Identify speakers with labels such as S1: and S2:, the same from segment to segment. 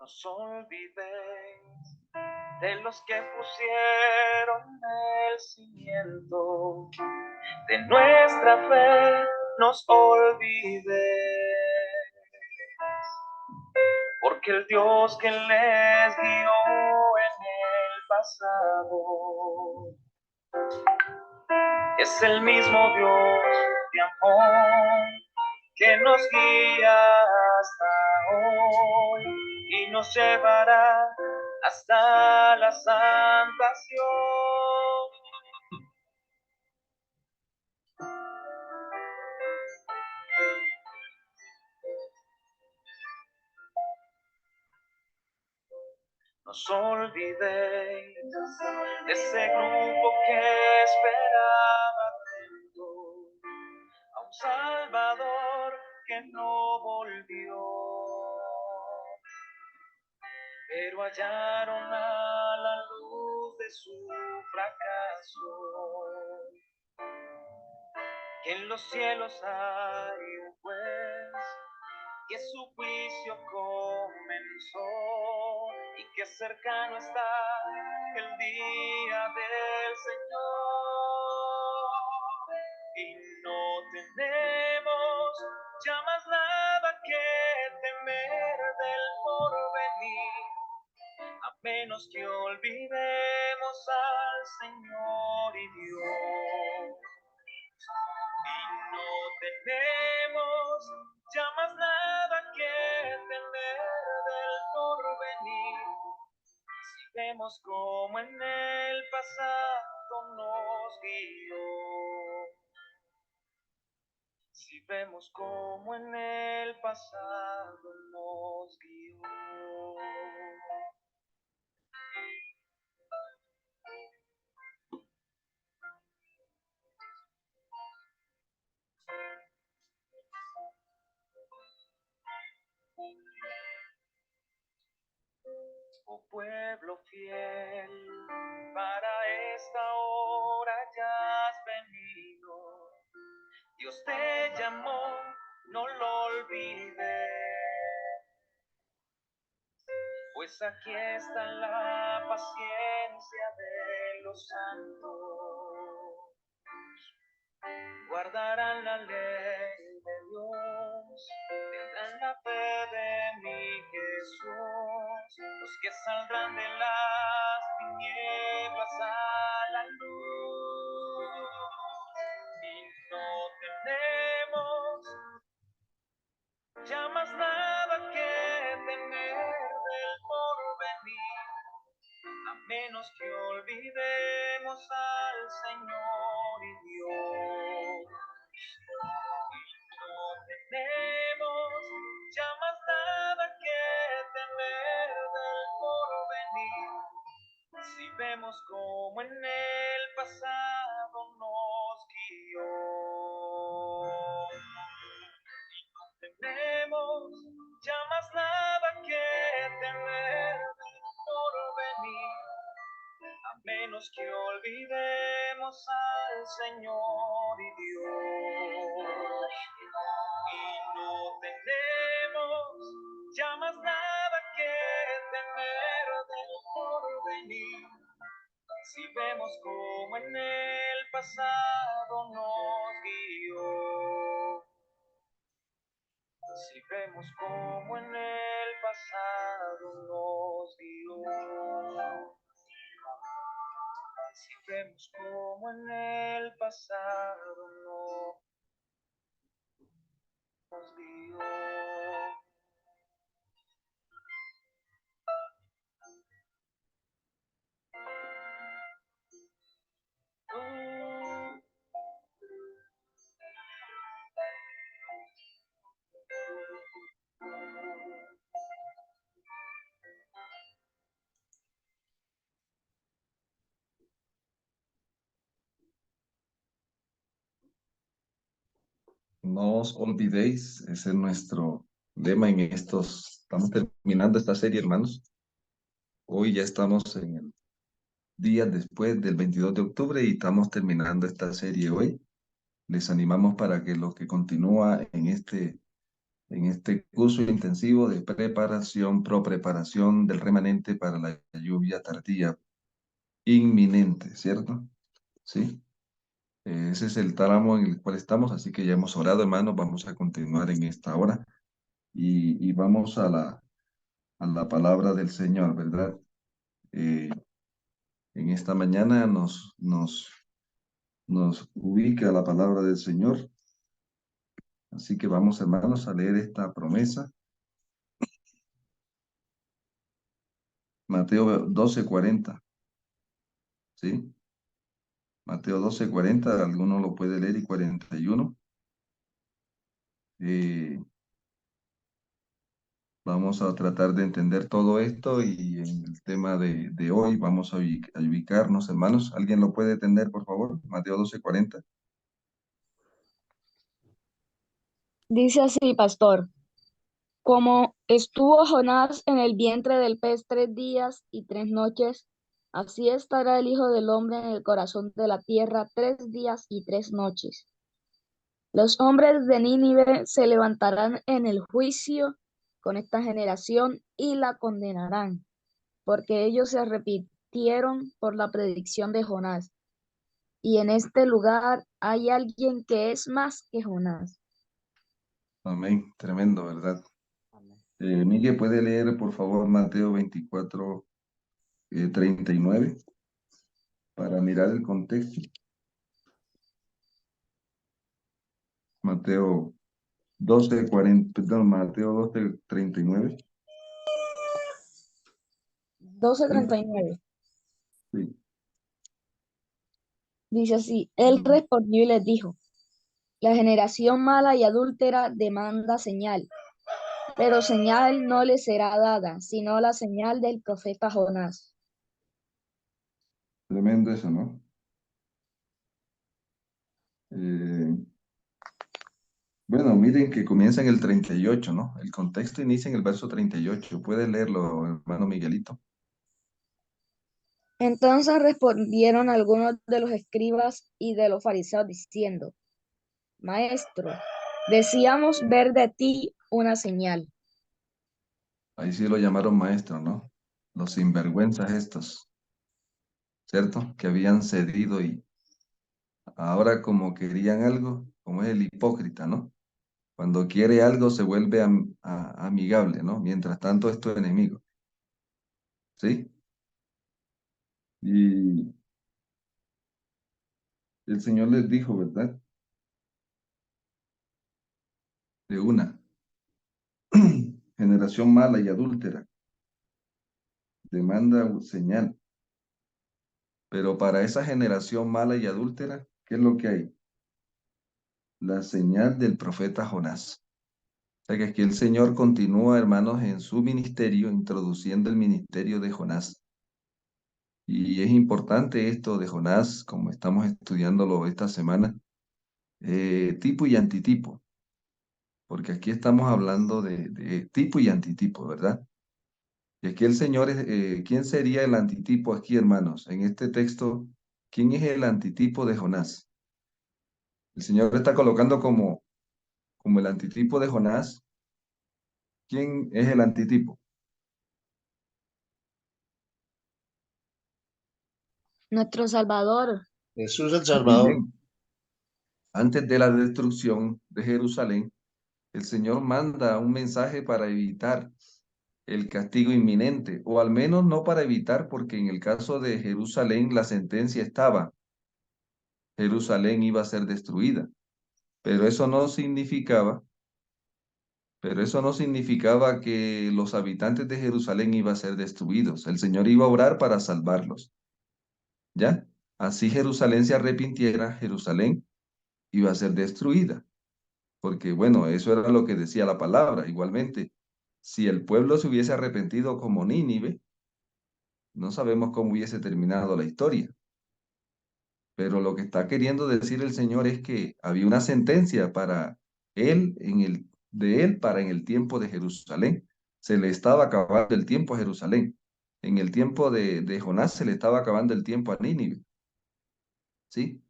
S1: os olvidéis de los que pusieron el cimiento de nuestra fe, nos olvidéis, porque el Dios que les guió en el pasado es el mismo Dios de amor que nos guía hasta hoy y nos llevará hasta la salvación. No os olvidéis de ese grupo que esperaba atento a un Salvador que no volvió, pero hallaron a la luz de su fracaso que en los cielos hay un juez, que su juicio comenzó y que cercano está el día del Señor. Y no tenemos ya más nada que temer del porvenir, a menos que olvidemos al Señor y Dios. Y no tenemos ya más nada que temer del porvenir, si vemos como en el pasado nos guió. Si vemos como en el pasado nos guió. Oh pueblo fiel, para esta hora ya has venido. Dios te llamó, no lo olvides, pues aquí está la paciencia de los santos. Guardarán la ley de Dios, tendrán la fe de mi Jesús, los que saldrán de las tinieblas a la luz. Y no tenemos ya más nada que temer del porvenir, a menos que olvidemos al Señor y Dios. Y no tenemos ya más nada que temer del porvenir, si vemos como en el pasado nos guió. Y no tenemos ya más nada que temer del porvenir, a menos que olvidemos al Señor y Dios. Y no tenemos ya más nada que temer del porvenir, si vemos como en el pasado nos guió. Si vemos como en el pasado nos guió. Si vemos como en el pasado nos guió.
S2: No os olvidéis, ese es nuestro lema en estos. Estamos terminando esta serie, hermanos. Hoy ya estamos en el día después del 22 de octubre y estamos terminando esta serie hoy. Les animamos para que lo que continúa en este curso intensivo de preparación, pro-preparación del remanente para la lluvia tardía inminente, ¿cierto? ¿Sí? Ese es el tramo en el cual estamos, así que ya hemos orado, hermanos, vamos a continuar en esta hora y vamos a la palabra del Señor, ¿verdad? Eh, en esta mañana nos ubica la palabra del Señor, así que vamos, hermanos, a leer esta promesa. Mateo 12:40, ¿sí? Mateo 12:40, alguno lo puede leer, y 41. Eh, Vamos a tratar de entender todo esto y en el tema de hoy vamos a ubicarnos, hermanos. ¿Alguien lo puede entender, por favor? Mateo 12:40.
S3: Dice así, pastor, como estuvo Jonás en el vientre del pez 3 días y 3 noches, así estará el Hijo del Hombre en el corazón de la tierra 3 días y 3 noches. Los hombres de Nínive se levantarán en el juicio con esta generación y la condenarán, porque ellos se arrepintieron por la predicción de Jonás. Y en este lugar hay alguien que es más que Jonás.
S2: Amén. Tremendo, ¿verdad? Miguel, ¿puede leer, por favor, Mateo 24, 39, para mirar el contexto? Mateo 12:40, perdón, Mateo 12:39.
S3: 12:39.
S2: Sí,
S3: Dice así, él respondió y les dijo, la generación mala y adúltera demanda señal, pero señal no le será dada, sino la señal del profeta Jonás.
S2: tremendo eso, ¿no? Eh, bueno, miren que comienza en el 38, ¿no? El contexto inicia en el verso 38. ¿Puede leerlo, hermano Miguelito?
S3: Entonces respondieron algunos de los escribas y de los fariseos diciendo, Maestro, decíamos ver de ti una señal.
S2: Ahí sí lo llamaron maestro, ¿no? Los sinvergüenzas estos, ¿cierto? Que habían cedido y ahora como querían algo, como es el hipócrita, ¿no? Cuando quiere algo se vuelve amigable, ¿no? Mientras tanto es tu enemigo, ¿sí? Y el Señor les dijo, ¿verdad? De una generación mala y adúltera, demanda señal. Pero para esa generación mala y adúltera, ¿qué es lo que hay? La señal del profeta Jonás. O sea que aquí el Señor continúa, hermanos, en su ministerio, introduciendo el ministerio de Jonás. Y es importante esto de Jonás, como estamos estudiándolo esta semana, tipo y antitipo, porque aquí estamos hablando de tipo y antitipo, ¿verdad? Y aquí el Señor es, ¿quién sería el antitipo aquí, hermanos? En este texto, ¿quién es el antitipo de Jonás? El Señor está colocando como el antitipo de Jonás. ¿Quién es el antitipo?
S3: Nuestro Salvador.
S4: Jesús el
S2: Muy
S4: Salvador.
S2: bien. Antes de la destrucción de Jerusalén, el Señor manda un mensaje para evitar el castigo inminente, o al menos no para evitar, porque en el caso de Jerusalén la sentencia estaba, Jerusalén iba a ser destruida, pero eso no significaba, pero eso no significaba que los habitantes de Jerusalén iban a ser destruidos. El Señor iba a obrar para salvarlos, ¿ya? Así Jerusalén se arrepintiera, Jerusalén iba a ser destruida, porque bueno, eso era lo que decía la palabra. Igualmente, si el pueblo se hubiese arrepentido como Nínive, no sabemos cómo hubiese terminado la historia. Pero lo que está queriendo decir el Señor es que había una sentencia para él, de él para en el tiempo de Jerusalén. Se le estaba acabando el tiempo a Jerusalén. En el tiempo de Jonás se le estaba acabando el tiempo a Nínive, ¿sí?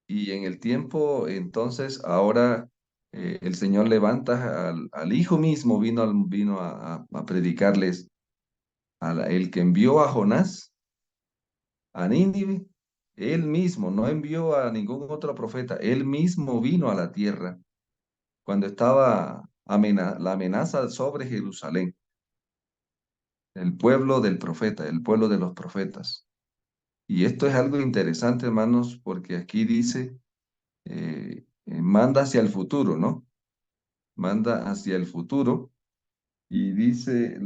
S2: Y en el tiempo, entonces, ahora el Señor levanta al Hijo mismo, vino a predicarles, el que envió a Jonás a Nínive, él mismo, no envió a ningún otro profeta, él mismo vino a la tierra cuando estaba la amenaza sobre Jerusalén, el pueblo del profeta, el pueblo de los profetas. Y esto es algo interesante, hermanos, porque aquí dice, manda hacia el futuro, ¿no? Manda hacia el futuro y se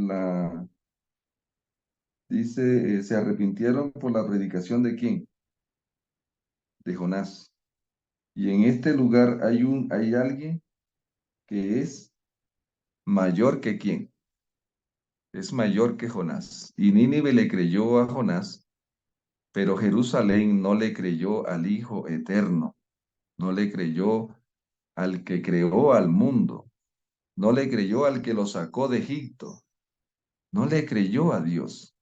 S2: arrepintieron por la predicación de quién, de Jonás. Y en este lugar hay alguien que es mayor que quién, es mayor que Jonás. Y Nínive le creyó a Jonás, pero Jerusalén no le creyó al Hijo Eterno, no le creyó al que creó al mundo, no le creyó al que lo sacó de Egipto, no le creyó a Dios.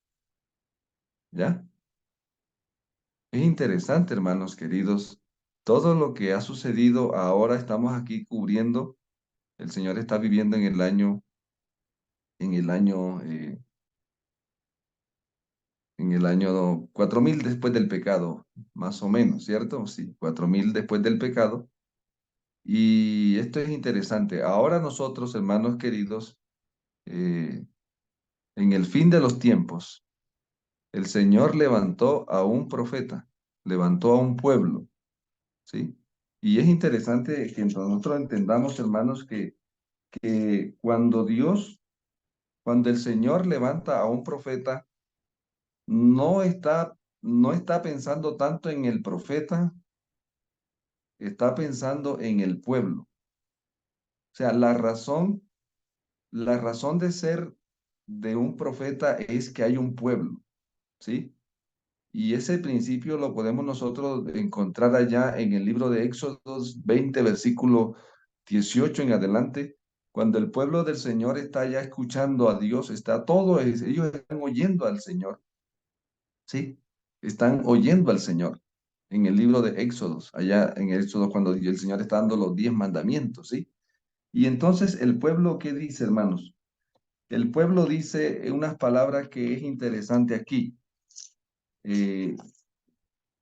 S2: ¿Ya? Es interesante, hermanos queridos, todo lo que ha sucedido ahora estamos aquí cubriendo. El Señor está viviendo en el año, eh, en el año 4000 después del pecado, más o menos, ¿cierto? Sí, 4000 después del pecado. Y esto es interesante. Ahora nosotros, hermanos queridos, eh, en el fin de los tiempos, el Señor levantó a un profeta, levantó a un pueblo, ¿sí? Y es interesante que nosotros entendamos, hermanos, que cuando el Señor levanta a un profeta, no está pensando tanto en el profeta, está pensando en el pueblo. O sea, la razón de ser de un profeta es que hay un pueblo, ¿sí? Y ese principio lo podemos nosotros encontrar allá en el libro de Éxodos 20, versículo 18 en adelante, cuando el pueblo del Señor está ya escuchando a Dios, ellos están oyendo al Señor, ¿sí? Están oyendo al Señor en el libro de Éxodos, allá en Éxodos cuando el Señor está dando los 10 mandamientos, ¿sí? Y entonces el pueblo, ¿qué dice, hermanos? El pueblo dice unas palabras que es interesante aquí. Eh,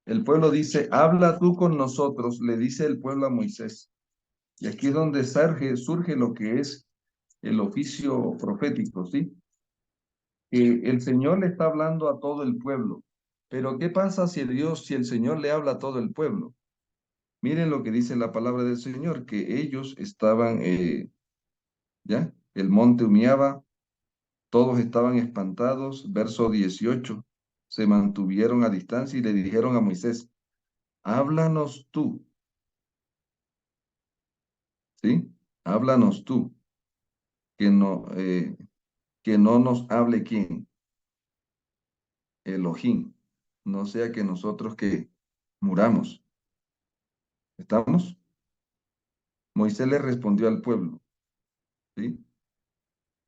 S2: el pueblo dice, habla tú con nosotros, le dice el pueblo a Moisés. Y aquí es donde surge lo que es el oficio profético, ¿sí? El Señor le está hablando a todo el pueblo. Pero ¿qué pasa si el Señor le habla a todo el pueblo? Miren lo que dice la palabra del Señor, que ellos estaban, ¿ya? El monte humeaba, todos estaban espantados. Verso 18. Se mantuvieron a distancia y le dijeron a Moisés, háblanos tú, ¿sí? Háblanos tú, que no, eh, que no nos hable quién, Elohim, no sea que nosotros que muramos. ¿Estamos? Moisés le respondió al pueblo, ¿sí?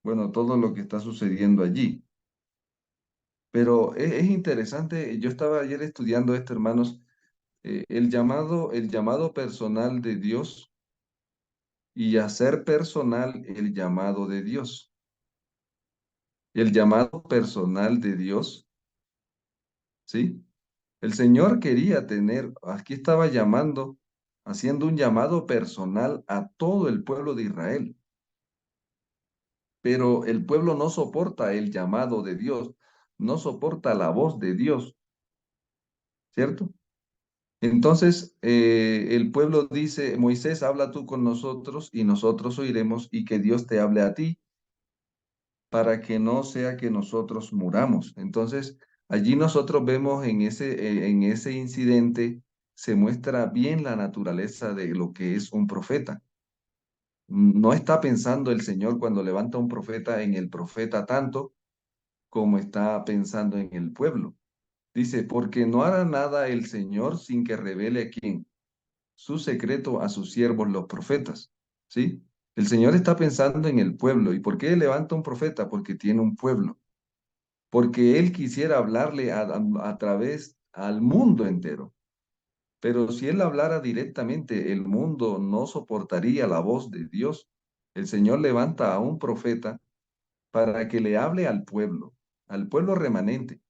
S2: Bueno, todo lo que está sucediendo allí. Pero es interesante, yo estaba ayer estudiando esto, hermanos, el llamado personal de Dios y hacer personal el llamado de Dios. El llamado personal de Dios, ¿sí? El Señor quería aquí estaba llamando, haciendo un llamado personal a todo el pueblo de Israel, pero el pueblo no soporta el llamado de Dios, no soporta la voz de Dios, ¿cierto? Entonces, el pueblo dice, Moisés, habla tú con nosotros y nosotros oiremos y que Dios te hable a ti para que no sea que nosotros muramos. Entonces, allí nosotros vemos en ese incidente, se muestra bien la naturaleza de lo que es un profeta. No está pensando el Señor cuando levanta un profeta en el profeta tanto como está pensando en el pueblo. Dice, porque no hará nada el Señor sin que revele a quién su secreto a sus siervos los profetas. ¿Sí? El Señor está pensando en el pueblo. ¿Y por qué levanta un profeta? Porque tiene un pueblo. Porque Él quisiera hablarle a través al mundo entero. Pero si él hablara directamente, el mundo no soportaría la voz de Dios. El Señor levanta a un profeta para que le hable al pueblo remanente.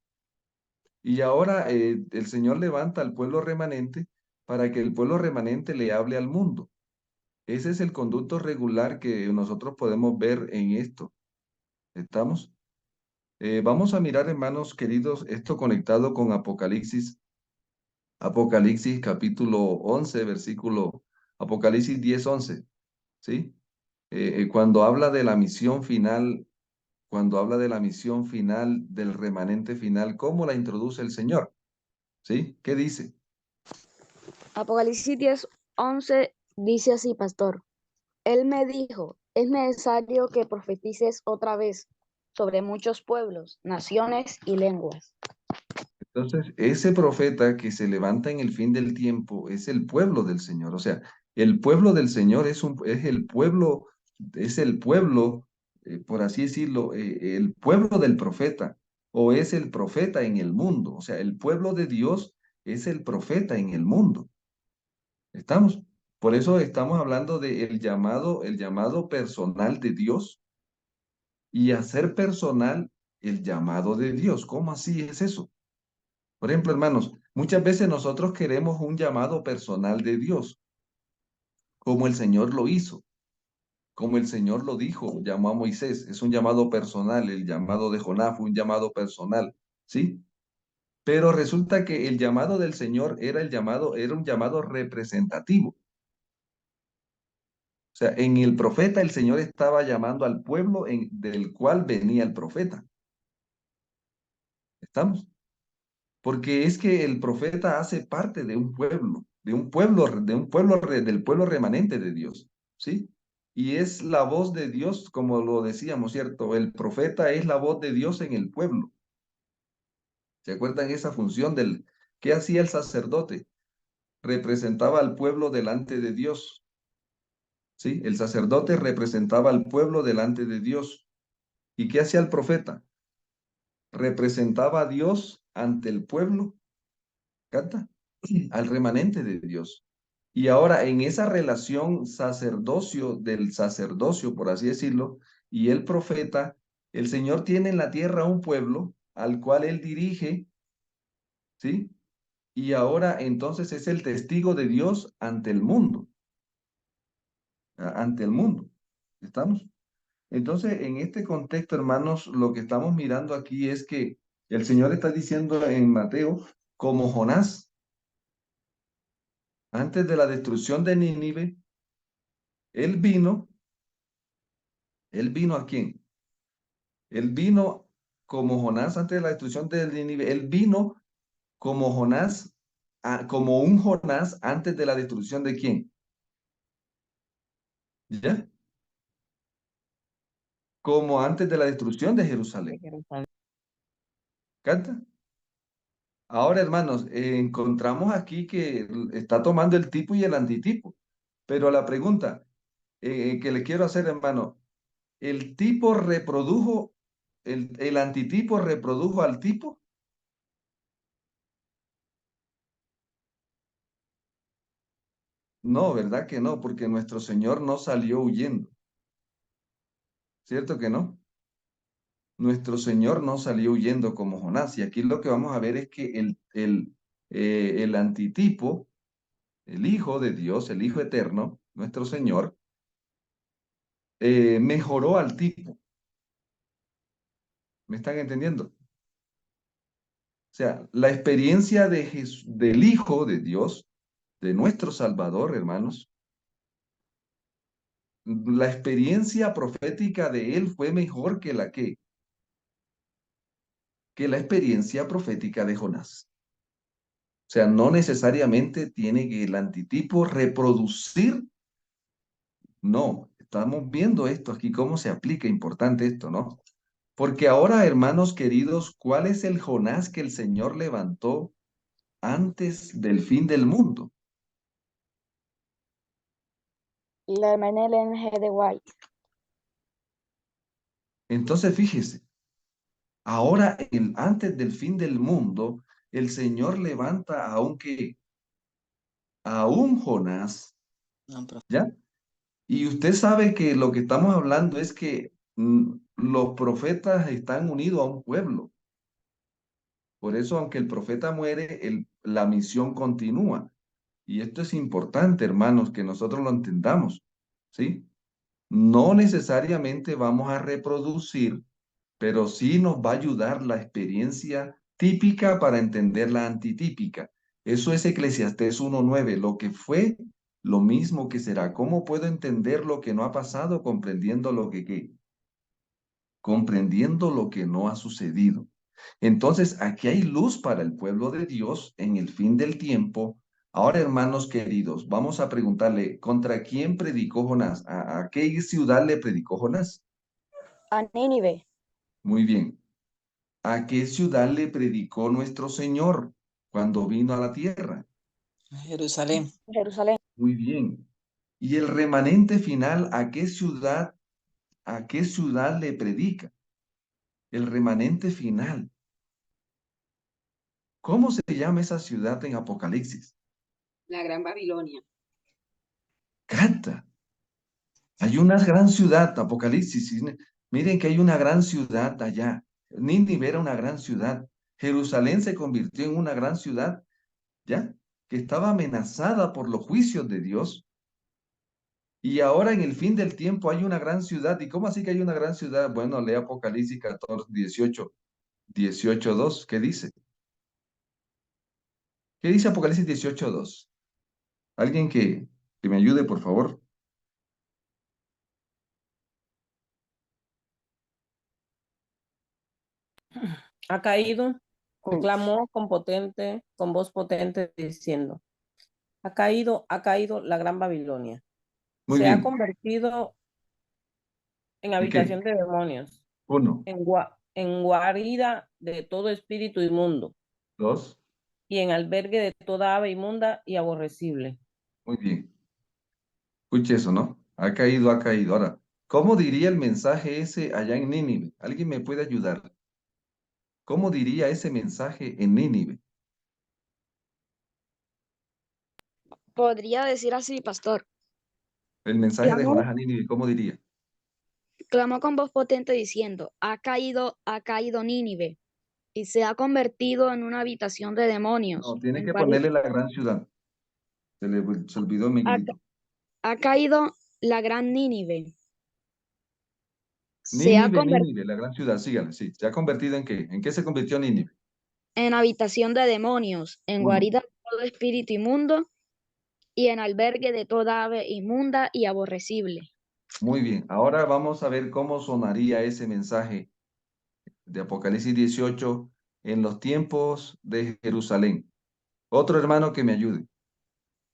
S2: Y ahora el Señor levanta al pueblo remanente para que el pueblo remanente le hable al mundo. Ese es el conducto regular que nosotros podemos ver en esto. ¿Estamos? Vamos a mirar, hermanos queridos, esto conectado con Apocalipsis. Apocalipsis capítulo 11, versículo, Apocalipsis 10:11, ¿sí? Cuando habla de la misión final, cuando habla de la misión final, del remanente final, ¿cómo la introduce el Señor? ¿Sí? ¿Qué dice?
S3: Apocalipsis 10:11 dice así, pastor. Él me dijo, es necesario que profetices otra vez sobre muchos pueblos, naciones y lenguas.
S2: Entonces, ese profeta que se levanta en el fin del tiempo es el pueblo del Señor. O sea, el pueblo del Señor es el pueblo, por así decirlo, el pueblo del profeta, o es el profeta en el mundo. O sea, el pueblo de Dios es el profeta en el mundo. ¿Estamos? Por eso estamos hablando del el llamado personal de Dios y hacer personal el llamado de Dios. ¿Cómo así es eso? Por ejemplo, hermanos, muchas veces nosotros queremos un llamado personal de Dios, como el Señor lo hizo, como el Señor lo dijo, llamó a Moisés. Es un llamado personal, el llamado de Jonás fue un llamado personal, ¿sí? Pero resulta que el llamado del Señor era un llamado representativo. O sea, en el profeta el Señor estaba llamando al pueblo del cual venía el profeta. ¿Estamos? Porque es que el profeta hace parte de un pueblo, del pueblo remanente de Dios, ¿sí? Y es la voz de Dios, como lo decíamos, ¿cierto? El profeta es la voz de Dios en el pueblo. ¿Se acuerdan esa función qué hacía el sacerdote? Representaba al pueblo delante de Dios, ¿sí? El sacerdote representaba al pueblo delante de Dios. ¿Y qué hacía el profeta? Representaba a Dios ante el pueblo, ¿canta? Al remanente de Dios. Y ahora en esa relación del sacerdocio, por así decirlo, y el profeta, el Señor tiene en la tierra un pueblo al cual él dirige, ¿sí? Y ahora entonces es el testigo de Dios ante el mundo, ante el mundo. ¿Estamos? Entonces, en este contexto, hermanos, lo que estamos mirando aquí es que el Señor está diciendo en Mateo, como Jonás, antes de la destrucción de Nínive, él vino. ¿Él vino a quién? Él vino como Jonás antes de la destrucción de Nínive. Él vino como Jonás, como un Jonás antes de la destrucción de quién. ¿Ya? Como antes de la destrucción de Jerusalén. ¿Canta? Ahora, hermanos, encontramos aquí que está tomando el tipo y el antitipo. Pero la pregunta que le quiero hacer, hermano, ¿el tipo reprodujo, el antitipo reprodujo al tipo? No, ¿verdad que no? Porque nuestro Señor no salió huyendo, ¿cierto que no? Nuestro Señor no salió huyendo como Jonás. Y aquí lo que vamos a ver es que el antitipo, el Hijo de Dios, el Hijo eterno, nuestro Señor, mejoró al tipo. ¿Me están entendiendo? O sea, la experiencia del Hijo de Dios, de nuestro Salvador, hermanos, la experiencia profética de él fue mejor que la experiencia profética de Jonás. O sea, no necesariamente tiene que el antitipo reproducir, no, estamos viendo esto aquí, cómo se aplica, importante esto, ¿no? Porque ahora, hermanos queridos, ¿cuál es el Jonás que el Señor levantó antes del fin del mundo?
S3: La hermana Ellen G. de White.
S2: Entonces, fíjese, ahora, antes del fin del mundo, el Señor levanta a un que aún Jonás,
S4: No, profe.
S2: ¿ya? Y usted sabe que lo que estamos hablando es que los profetas están unidos a un pueblo. Por eso, aunque el profeta muere, la misión continúa. Y esto es importante, hermanos, que nosotros lo entendamos, ¿sí? No necesariamente vamos a reproducir, pero sí nos va a ayudar la experiencia típica para entender la antitípica. Eso es Eclesiastés 1:9, lo que fue, lo mismo que será. ¿Cómo puedo entender lo que no ha pasado comprendiendo lo que qué? Comprendiendo lo que no ha sucedido? Entonces, aquí hay luz para el pueblo de Dios en el fin del tiempo. Ahora, hermanos queridos, vamos a preguntarle, ¿contra quién predicó Jonás? ¿A qué ciudad le predicó Jonás?
S3: A Nínive.
S2: Muy bien. ¿A qué ciudad le predicó nuestro Señor cuando vino a la tierra?
S4: Jerusalén.
S3: Jerusalén.
S2: Muy bien. ¿Y el remanente final a qué ciudad le predica? El remanente final. ¿Cómo se llama esa ciudad en Apocalipsis?
S5: La Gran Babilonia.
S2: Cata. Hay una gran ciudad, Apocalipsis. ¿Sí? Miren que hay una gran ciudad allá. Nínive era una gran ciudad. Jerusalén se convirtió en una gran ciudad, ¿ya? Que estaba amenazada por los juicios de Dios. Y ahora en el fin del tiempo hay una gran ciudad. ¿Y cómo así que hay una gran ciudad? Bueno, lee Apocalipsis 14, 18:2. ¿Qué dice? ¿Qué dice Apocalipsis 18:2? Alguien que me ayude, por favor.
S6: Ha caído, clamó con voz potente, diciendo, ha caído la gran Babilonia.
S2: Muy
S6: Se ha
S2: bien.
S6: convertido en
S2: ¿Y qué?
S6: habitación de demonios,
S2: Uno,
S6: en guarida de todo espíritu inmundo
S2: dos.
S6: y en albergue de toda ave inmunda y aborrecible.
S2: Muy bien. Escuche eso, ¿no? Ha caído, ha caído. Ahora, ¿cómo diría el mensaje ese allá en Nínive? ¿Alguien me puede ayudar? ¿Cómo diría ese mensaje en Nínive?
S3: Podría decir así, pastor.
S2: El mensaje de
S3: Clamó,
S2: Jonás a Nínive, ¿cómo diría?
S3: clamó con voz potente diciendo, ha caído Nínive, y se ha convertido en una habitación de demonios.
S2: No, tiene que ponerle la gran ciudad. Se olvidó
S3: Ha,
S2: Miguelito.
S3: ha caído la gran Nínive. Se ha
S2: Nínive,
S3: convertido
S2: Nínive, la gran ciudad, sígale, sí. ¿Se ha convertido en qué? ¿En qué se convirtió Nínive?
S3: en habitación de demonios, en
S2: Uno.
S3: guarida de todo espíritu inmundo y en albergue de toda ave inmunda y aborrecible.
S2: Muy bien. Ahora vamos a ver cómo sonaría ese mensaje de Apocalipsis 18 en los tiempos de Jerusalén. Otro hermano que me ayude,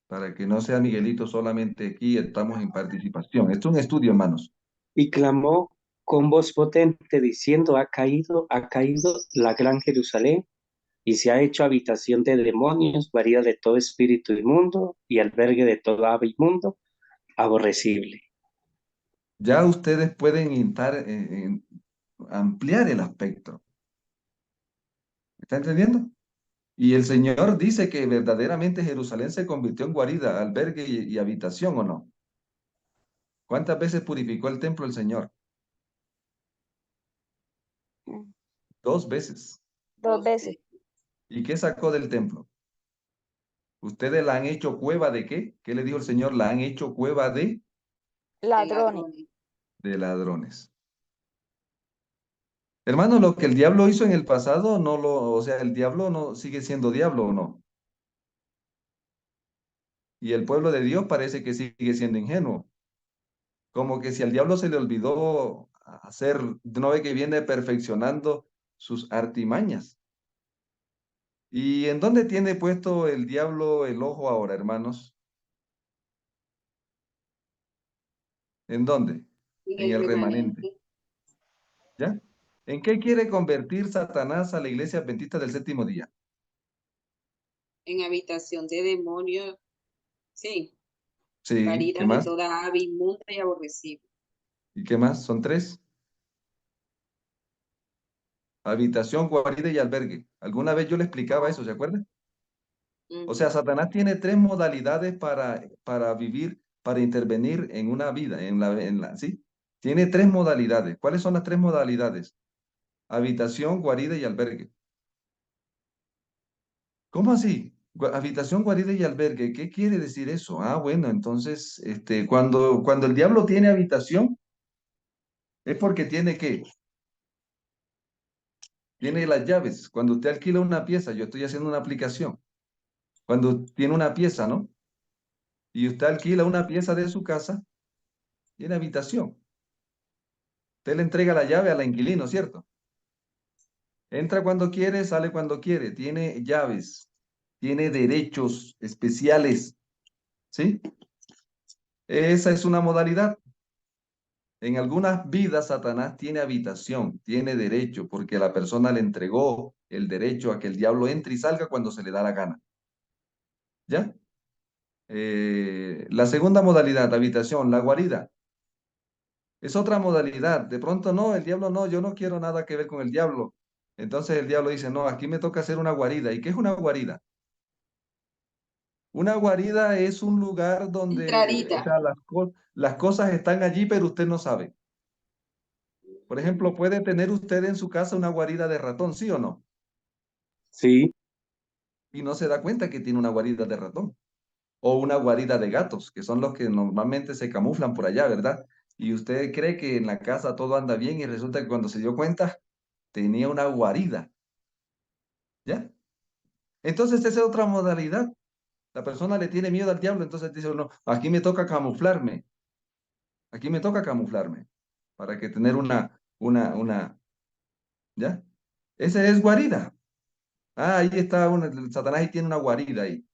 S2: para que no sea Miguelito solamente aquí, estamos en participación. Esto es un estudio, hermanos.
S7: Y clamó con voz potente diciendo, ha caído la gran Jerusalén, y se ha hecho habitación de demonios, guarida de todo espíritu inmundo y albergue de todo ave inmundo, aborrecible.
S2: Ya ustedes pueden ampliar el aspecto. ¿Está entendiendo? Y el Señor dice que verdaderamente Jerusalén se convirtió en guarida, albergue y habitación, ¿o no? ¿Cuántas veces purificó el templo el Señor? 2 veces.
S3: 2 veces.
S2: ¿Y qué sacó del templo? Ustedes la han hecho cueva de ¿qué? ¿Qué le dijo el Señor? La han hecho cueva
S3: Ladrones.
S2: de ladrones. Hermano, lo que el diablo hizo en el pasado, o sea, el diablo no sigue siendo diablo, ¿o no? Y el pueblo de Dios parece que sigue siendo ingenuo. Como que si al diablo se le olvidó hacer, no ve que viene perfeccionando sus artimañas. ¿Y en dónde tiene puesto el diablo el ojo ahora, hermanos? ¿En dónde?
S5: En
S2: En
S5: el
S2: el remanente.
S5: remanente.
S2: ¿Ya? ¿En qué quiere convertir Satanás a la iglesia adventista del séptimo día?
S5: En habitación de demonios. Sí.
S2: Sí, ¿qué
S5: Guarida de
S2: más?
S5: toda ave inmunda y aborrecible.
S2: ¿Y qué más? Son 3. Habitación, guarida y albergue. ¿Alguna vez yo le explicaba eso, se acuerda? O sea,
S5: Ujú.
S2: Satanás tiene tres modalidades para vivir, para intervenir en una vida, ¿sí? Tiene tres modalidades. ¿Cuáles son las tres modalidades? Habitación, guarida y albergue. ¿Cómo así? Habitación, guarida y albergue. ¿Qué quiere decir eso? Ah, bueno, entonces, cuando el diablo tiene habitación, es porque tiene ¿qué? Tiene las llaves. Cuando usted alquila una pieza, yo estoy haciendo una aplicación. Cuando tiene una pieza, ¿no? Y usted alquila una pieza de su casa, tiene habitación. Usted le entrega la llave al inquilino, ¿cierto? Entra cuando quiere, sale cuando quiere. Tiene llaves, tiene derechos especiales, ¿sí? Esa es una modalidad. En algunas vidas, Satanás tiene habitación, tiene derecho, porque la persona le entregó el derecho a que el diablo entre y salga cuando se le da la gana. ¿Ya? La segunda modalidad, habitación, la guarida. Es otra modalidad. De pronto, no, el diablo no, yo no quiero nada que ver con el diablo. Entonces el diablo dice, no, aquí me toca hacer una guarida. ¿Y qué es una guarida? Una guarida es un lugar donde, o
S5: Entradita.
S2: sea, las cosas están allí, pero usted no sabe. Por ejemplo, puede tener usted en su casa una guarida de ratón, ¿sí o no?
S7: Sí,
S2: Y no se da cuenta que tiene una guarida de ratón. O una guarida de gatos, que son los que normalmente se camuflan por allá, ¿verdad? Y usted cree que en la casa todo anda bien y resulta que cuando se dio cuenta tenía una guarida, ¿ya? Entonces esa es otra modalidad. La persona le tiene miedo al diablo, entonces dice uno, aquí me toca camuflarme, para que tener ¿ya? Esa es guarida. Ah, ahí está, el Satanás y tiene una guarida ahí,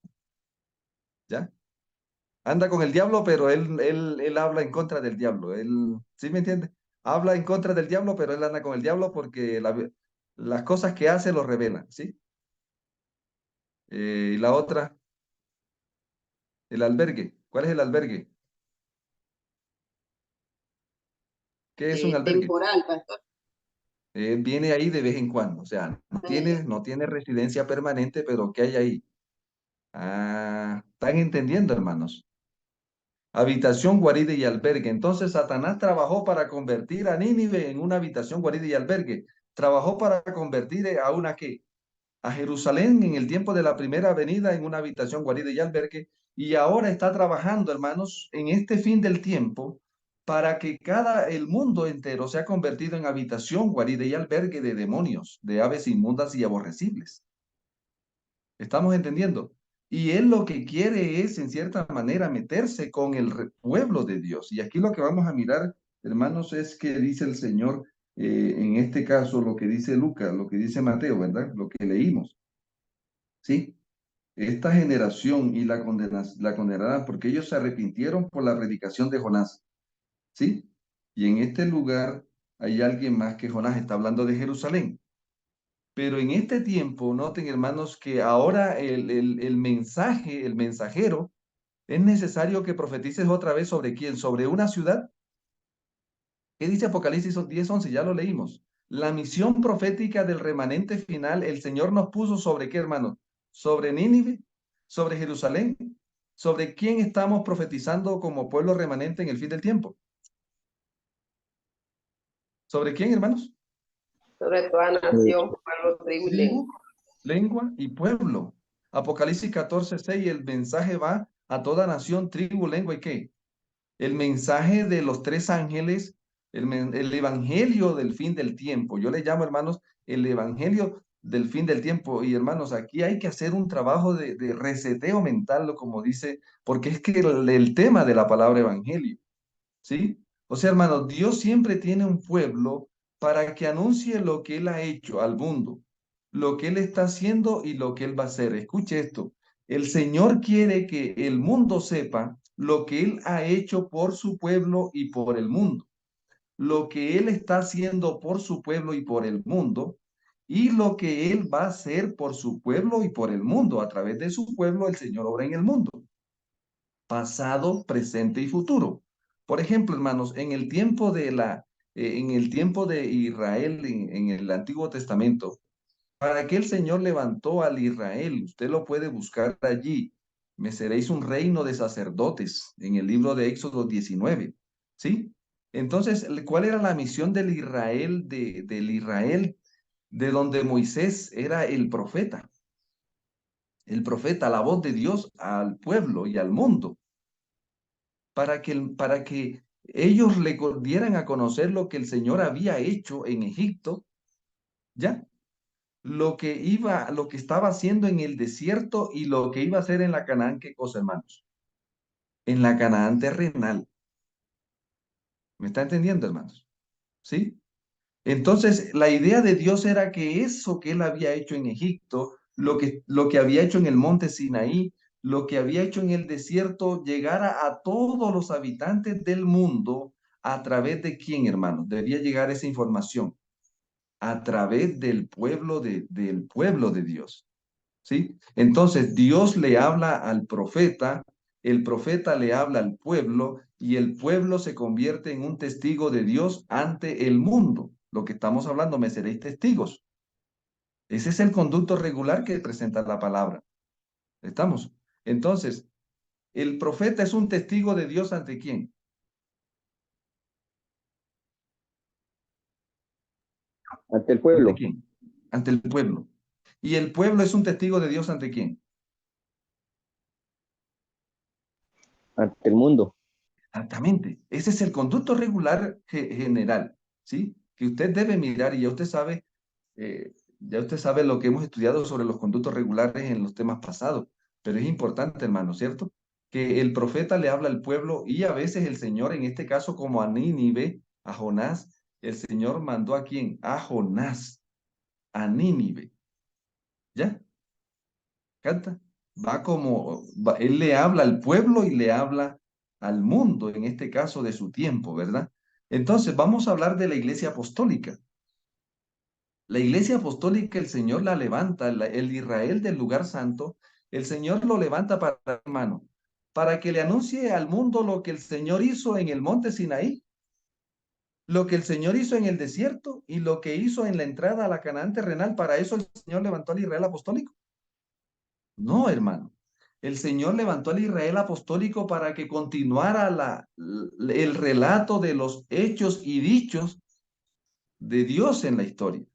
S2: ¿ya? Anda con el diablo, pero él habla en contra del diablo. ¿Sí me entiende? Habla en contra del diablo, pero él anda con el diablo porque las cosas que hace lo revela, ¿sí? Y la otra, el albergue. ¿Cuál es el albergue? ¿Qué es un albergue?
S5: Temporal, pastor.
S2: Viene ahí de vez en cuando, o sea,
S5: Ya.
S2: no tiene residencia permanente, pero ¿qué hay ahí? Ah, ¿están entendiendo, hermanos? Habitación, guarida y albergue. Entonces Satanás trabajó para convertir a Nínive en una habitación, guarida y albergue. Trabajó para convertir a una ¿qué? A Jerusalén en el tiempo de la primera venida en una habitación, guarida y albergue. Y ahora está trabajando, hermanos, en este fin del tiempo para que el mundo entero sea convertido en habitación, guarida y albergue de demonios, de aves inmundas y aborrecibles. ¿Estamos entendiendo? Y él lo que quiere es, en cierta manera, meterse con el pueblo de Dios. Y aquí lo que vamos a mirar, hermanos, es que dice el Señor, en este caso, lo que dice Lucas, lo que dice Mateo, ¿verdad? Lo que leímos, ¿sí? Esta generación y la condenarán porque ellos se arrepintieron por la predicación de Jonás, ¿sí? Y en este lugar hay alguien más que Jonás, está hablando de Jerusalén. Pero en este tiempo, noten hermanos que ahora el mensaje, el mensajero, es necesario que profetices otra vez sobre quién, sobre una ciudad. ¿Qué dice Apocalipsis 10:11? Ya lo leímos. La misión profética del remanente final, el Señor nos puso sobre qué, hermanos, sobre Nínive, sobre Jerusalén, sobre quién estamos profetizando como pueblo remanente en el fin del tiempo. ¿Sobre quién, hermanos?
S8: sobre toda
S7: eh,
S8: nación, pueblo, tribu y lengua.
S2: Tribu, lengua y pueblo. Apocalipsis 14:6, el mensaje va a toda nación, tribu, lengua y qué. El mensaje de los tres ángeles, el evangelio del fin del tiempo. Yo le llamo, hermanos, el evangelio del fin del tiempo. Y hermanos, aquí hay que hacer un trabajo de reseteo mental, como dice, porque es que el tema de la palabra evangelio. ¿Sí? O sea, hermano, Dios siempre tiene un pueblo para que anuncie lo que Él ha hecho al mundo, lo que Él está haciendo y lo que Él va a hacer. Escuche esto, el Señor quiere que el mundo sepa lo que Él ha hecho por su pueblo y por el mundo, lo que Él está haciendo por su pueblo y por el mundo, y lo que Él va a hacer por su pueblo y por el mundo. A través de su pueblo, el Señor obra en el mundo pasado, presente y futuro. Por ejemplo, hermanos, en el tiempo de Israel en el Antiguo Testamento, ¿Para qué el Señor levantó al Israel? Usted lo puede buscar allí. Me seréis un reino de sacerdotes en el libro de Éxodo 19. ¿Sí? Entonces, ¿cuál era la misión del Israel, del Israel de donde Moisés era el profeta? El profeta, la voz de Dios al pueblo y al mundo, para que ellos le dieran a conocer lo que el Señor había hecho en Egipto, ¿ya? Lo que estaba haciendo en el desierto y lo que iba a hacer en la Canaán, ¿qué cosa, hermanos? En la Canaán terrenal. ¿Me está entendiendo, hermanos? ¿Sí? Entonces, la idea de Dios era que eso que él había hecho en Egipto, lo que había hecho en el monte Sinaí, lo que había hecho en el desierto, llegara a todos los habitantes del mundo a través de quién, hermanos. Debía llegar esa información a través del pueblo de Dios. ¿Sí? Entonces Dios le habla al profeta, el profeta le habla al pueblo y el pueblo se convierte en un testigo de Dios ante el mundo. Lo que estamos hablando, me seréis testigos. Ese es el conducto regular que presenta la palabra. ¿Estamos? Entonces, el profeta es un testigo de Dios ante quién.
S9: Ante el
S2: ¿Ante
S9: pueblo,
S2: quién? Ante el pueblo. Y el pueblo es un testigo de Dios ante quién.
S9: ante el mundo.
S2: Exactamente. Ese es el conducto regular general, ¿sí? Que usted debe mirar y ya usted sabe lo que hemos estudiado sobre los conductos regulares en los temas pasados, pero es importante, hermano, ¿cierto? Que el profeta le habla al pueblo y a veces el Señor, en este caso como a Nínive, a Jonás, el Señor mandó ¿a quién? A Jonás, a Nínive, ¿ya? Canta. Él le habla al pueblo y le habla al mundo, en este caso de su tiempo, ¿verdad? Entonces, vamos a hablar de la iglesia apostólica. La iglesia apostólica, el Señor la levanta, el Israel del lugar santo, el Señor lo levanta para, hermano, para que le anuncie al mundo lo que el Señor hizo en el monte Sinaí, lo que el Señor hizo en el desierto y lo que hizo en la entrada a la Canaán terrenal. Para eso el Señor levantó al Israel apostólico. No, hermano. El Señor levantó al Israel apostólico para que continuara el relato de los hechos y dichos de Dios en la historia.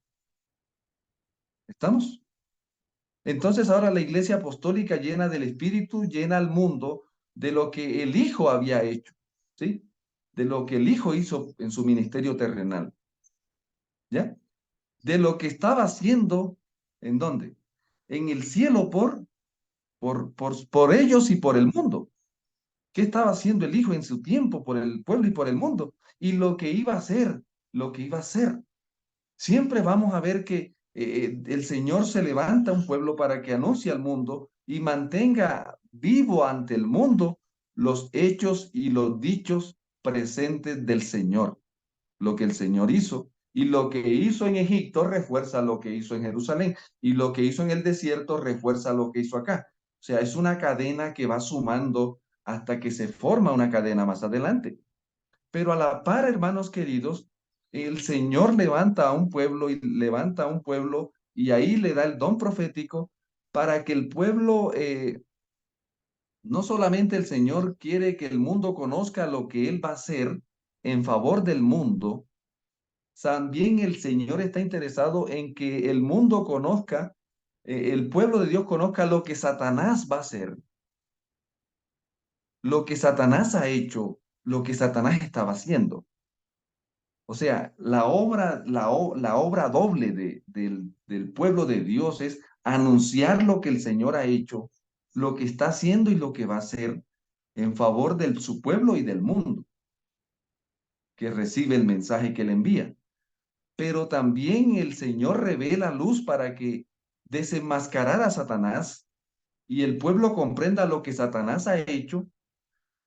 S2: ¿Estamos? Entonces ahora la iglesia apostólica llena del Espíritu llena al mundo de lo que el Hijo había hecho, ¿sí? De lo que el Hijo hizo en su ministerio terrenal, ¿ya? De lo que estaba haciendo, ¿en dónde? En el cielo por ellos y por el mundo. ¿Qué estaba haciendo el Hijo en su tiempo por el pueblo y por el mundo? Y lo que iba a hacer, lo que iba a hacer. Siempre vamos a ver que el Señor se levanta a un pueblo para que anuncie al mundo y mantenga vivo ante el mundo los hechos y los dichos presentes del Señor. Lo que el Señor hizo. Y lo que hizo en Egipto refuerza lo que hizo en Jerusalén. Y lo que hizo en el desierto refuerza lo que hizo acá. O sea, es una cadena que va sumando hasta que se forma una cadena más adelante. Pero a la par, hermanos queridos, el Señor levanta a un pueblo y levanta a un pueblo y ahí le da el don profético para que el pueblo, no solamente el Señor quiere que el mundo conozca lo que Él va a hacer en favor del mundo, también el Señor está interesado en que el mundo conozca, el pueblo de Dios conozca lo que Satanás va a hacer, lo que Satanás ha hecho, lo que Satanás estaba haciendo. O sea, la obra doble del pueblo de Dios es anunciar lo que el Señor ha hecho, lo que está haciendo y lo que va a hacer en favor de su pueblo y del mundo que recibe el mensaje que le envía. Pero también el Señor revela luz para que desenmascarar a Satanás y el pueblo comprenda lo que Satanás ha hecho,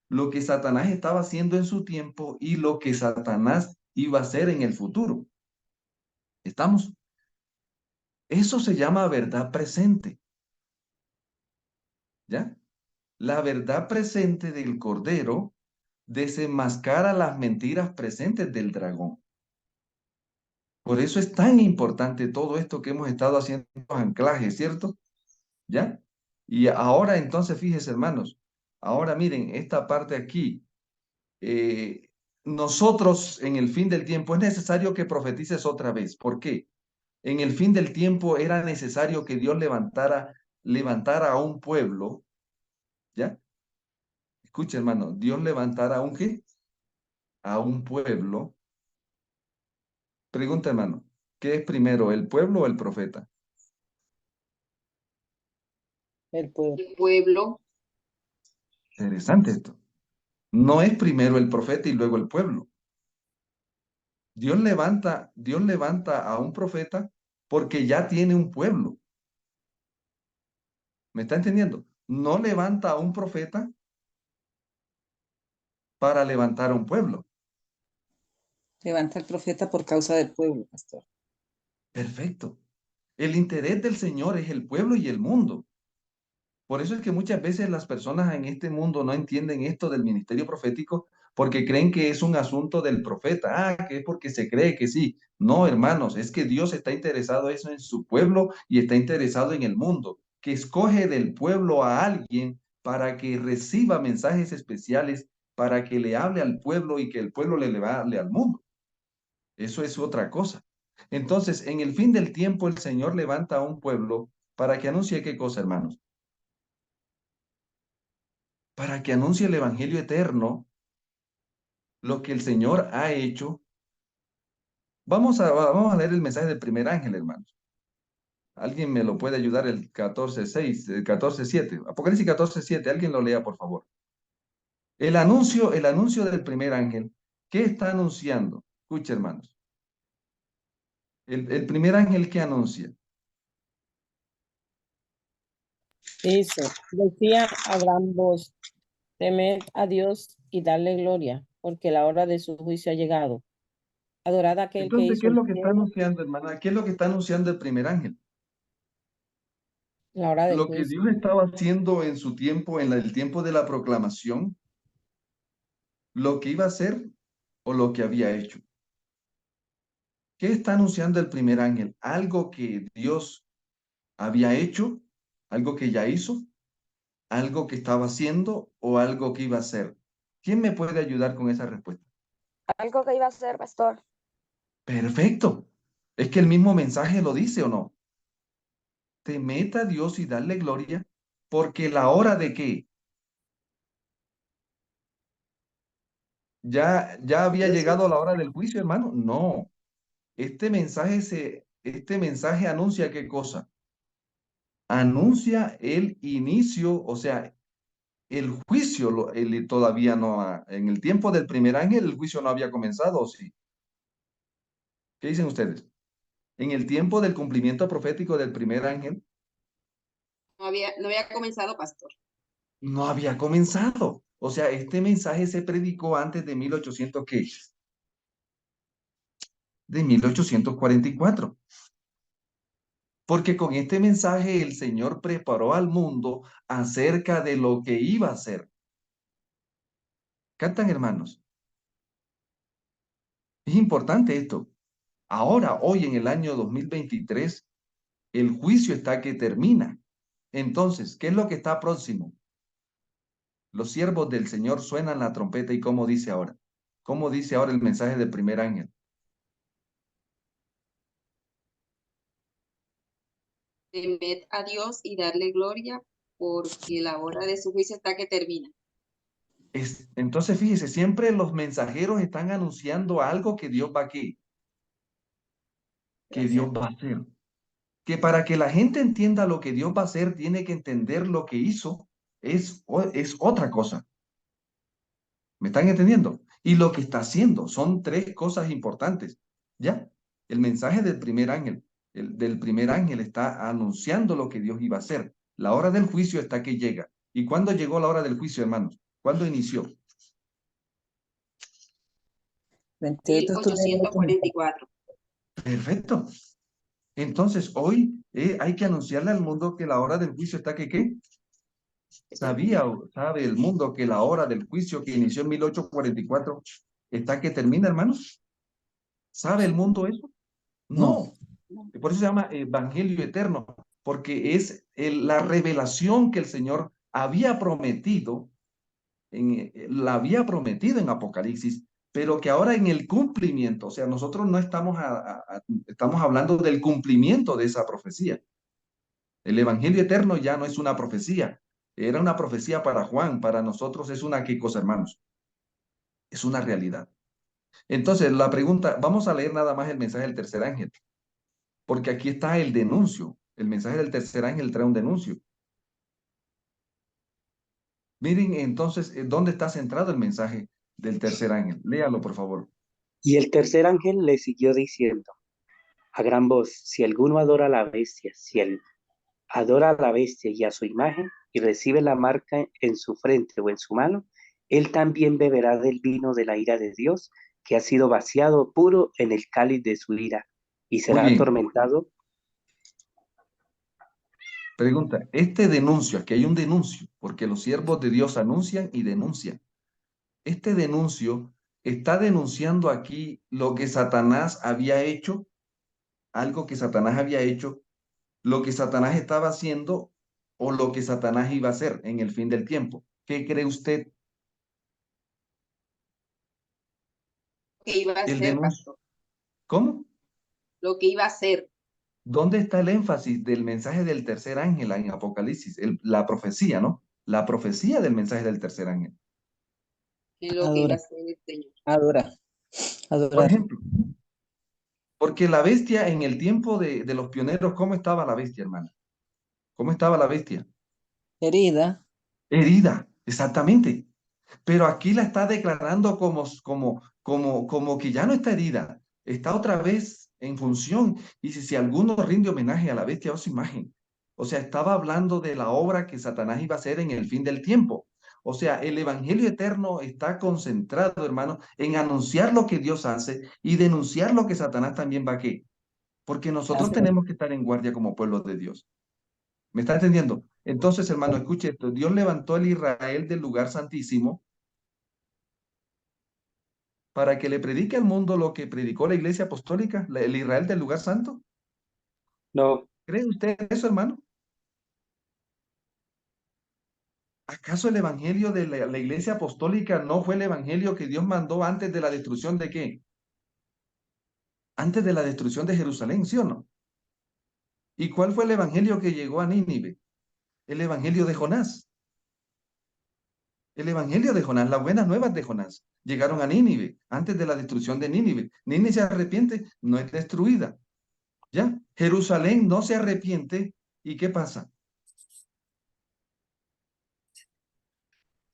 S2: lo que Satanás estaba haciendo en su tiempo y lo que Satanás iba a hacer en el futuro. ¿Estamos? Eso se llama verdad presente. ¿Ya? La verdad presente del Cordero desenmascara las mentiras presentes del dragón. Por eso es tan importante todo esto que hemos estado haciendo, los anclajes, ¿cierto? ¿Ya? Y ahora entonces, fíjense, hermanos, ahora miren, esta parte aquí, nosotros en el fin del tiempo es necesario que profetices otra vez. ¿Por qué? En el fin del tiempo era necesario que Dios levantara a un pueblo, ¿ya? Escucha, hermano, Dios levantara a un qué? A un pueblo. Pregunta, hermano, ¿qué es primero, el pueblo o el profeta?
S6: El pueblo.
S5: El pueblo,
S2: Interesante esto. No es primero el profeta y luego el pueblo. Dios levanta a un profeta porque ya tiene un pueblo. ¿Me está entendiendo? No levanta a un profeta para levantar a un pueblo.
S4: Levanta el profeta por causa del pueblo, pastor.
S2: Perfecto. El interés del Señor es el pueblo y el mundo. Por eso es que muchas veces las personas en este mundo no entienden esto del ministerio profético porque creen que es un asunto del profeta. Ah, que es porque se cree que sí. No, hermanos, es que Dios está interesado eso en su pueblo y está interesado en el mundo, que escoge del pueblo a alguien para que reciba mensajes especiales, para que le hable al pueblo y que el pueblo le hable al mundo. Eso es otra cosa. Entonces, en el fin del tiempo, el Señor levanta a un pueblo para que anuncie qué cosa, hermanos. Para que anuncie el evangelio eterno, lo que el Señor ha hecho. Vamos a leer el mensaje del primer ángel, hermanos. ¿Alguien me lo puede ayudar? El 14:6, el 14:7. Apocalipsis 14:7. Alguien lo lea, por favor. El anuncio del primer ángel. ¿Qué está anunciando? Escucha, hermanos. El primer ángel, ¿qué anuncia?
S6: Dice, decía a gran voz, temed a Dios y darle gloria, porque la hora de su juicio ha llegado. Adorad a aquel que
S2: Entonces, ¿qué
S6: hizo
S2: es
S6: el
S2: lo que está
S6: cielo,
S2: anunciando, hermana? ¿Qué es lo que está anunciando el primer ángel?
S6: la hora del
S2: Lo que
S6: juicio.
S2: Dios estaba haciendo en su tiempo, en el tiempo de la proclamación, lo que iba a hacer o lo que había hecho. ¿Qué está anunciando el primer ángel? Algo que Dios había hecho, algo que ya hizo, algo que estaba haciendo o algo que iba a hacer. ¿Quién me puede ayudar con esa respuesta?
S3: Algo que iba a hacer, pastor.
S2: Perfecto. Es que el mismo mensaje lo dice o no. Temed a Dios y darle gloria, porque la hora de qué ya había llegado la hora del juicio, hermano. No. Este mensaje anuncia qué cosa? Anuncia el inicio, o sea, el juicio todavía no en el tiempo del primer ángel el juicio no había comenzado, ¿o sí? ¿Qué dicen ustedes? En el tiempo del cumplimiento profético del primer ángel
S5: no había comenzado, pastor.
S2: no había comenzado. O sea, este mensaje se predicó antes de 1800, ¿qué? De 1844. Porque con este mensaje el Señor preparó al mundo acerca de lo que iba a ser. ¿Cantan, hermanos? Es importante esto. Ahora, hoy en el año 2023, el juicio está que termina. Entonces, ¿qué es lo que está próximo? Los siervos del Señor suenan la trompeta y ¿cómo dice ahora? ¿Cómo dice ahora el mensaje del primer ángel?
S5: Temed a Dios y darle gloria, porque la hora de su juicio está que termina.
S2: Entonces, fíjese, siempre los mensajeros están anunciando algo que Dios va a ¿qué? Que Dios va a hacer. Que para que la gente entienda lo que Dios va a hacer, tiene que entender lo que hizo, es otra cosa. ¿Me están entendiendo? Y lo que está haciendo son tres cosas importantes. ¿Ya? El mensaje del primer ángel, del primer ángel está anunciando lo que Dios iba a hacer. La hora del juicio está que llega. ¿Y cuándo llegó la hora del juicio, hermanos? ¿Cuándo inició?
S4: 28 de octubre de
S5: 1844.
S2: Perfecto. Entonces, hoy hay que anunciarle al mundo que la hora del juicio está que, ¿qué? ¿Sabe el mundo que la hora del juicio que inició en 1844 está que termina, hermanos? ¿Sabe el mundo eso? No. Por eso se llama Evangelio eterno, porque es la revelación que el Señor había prometido, la había prometido en Apocalipsis, pero que ahora en el cumplimiento, o sea, nosotros no estamos, estamos hablando del cumplimiento de esa profecía. El Evangelio eterno ya no es una profecía, era una profecía para Juan, para nosotros es una, ¿qué cosa, hermanos? Es una realidad. Entonces, la pregunta, vamos a leer nada más el mensaje del tercer ángel, porque aquí está el denuncio. El mensaje del tercer ángel trae un denuncio. Miren entonces, ¿dónde está centrado el mensaje del tercer ángel? Léalo, por favor.
S7: Y el tercer ángel le siguió diciendo a gran voz, si alguno adora a la bestia, si él adora a la bestia y a su imagen y recibe la marca en su frente o en su mano, él también beberá del vino de la ira de Dios, que ha sido vaciado puro en el cáliz de su ira, y
S2: Muy
S7: será
S2: bien.
S7: atormentado.
S2: Pregunta, este denuncio, aquí hay un denuncio, porque los siervos de Dios anuncian y denuncian. Este denuncio está denunciando aquí lo que Satanás había hecho, algo que Satanás había hecho, lo que Satanás estaba haciendo o lo que Satanás iba a hacer en el fin del tiempo. ¿Qué cree usted?
S5: Que iba a
S2: El
S5: ser,
S2: denuncio.
S5: pastor.
S2: ¿Cómo?
S5: Lo que iba a ser.
S2: ¿Dónde está el énfasis del mensaje del tercer ángel en Apocalipsis? La profecía, ¿no? La profecía del mensaje del tercer ángel.
S5: En lo que iba a ser el Señor.
S4: Adora.
S2: Por
S4: Adorar.
S2: ejemplo, porque la bestia en el tiempo de los pioneros, ¿cómo estaba la bestia, hermano? ¿Cómo estaba la bestia?
S4: Herida.
S2: Herida, exactamente. Pero aquí la está declarando como que ya no está herida, está otra vez en función. Y si alguno rinde homenaje a la bestia o su imagen, o sea, estaba hablando de la obra que Satanás iba a hacer en el fin del tiempo. O sea, el evangelio eterno está concentrado, hermano, en anunciar lo que Dios hace y denunciar lo que Satanás también va a qué. Porque nosotros
S4: Hacer.
S2: tenemos que estar en guardia como pueblo de Dios. ¿Me está entendiendo? Entonces, hermano, escuche esto. Dios levantó el Israel del lugar santísimo para que le predique al mundo lo que predicó la iglesia apostólica, el Israel del lugar santo.
S7: No,
S2: ¿Cree usted eso, hermano? ¿Acaso el evangelio de la iglesia apostólica no fue el evangelio que Dios mandó antes de la destrucción de qué? Antes de la destrucción de Jerusalén, ¿sí o no? ¿Y cuál fue el evangelio que llegó a Nínive? El evangelio de Jonás. El evangelio de Jonás, las buenas nuevas de Jonás, llegaron a Nínive antes de la destrucción de Nínive. Nínive se arrepiente, no es destruida. ¿Ya? Jerusalén no se arrepiente. ¿Y qué pasa?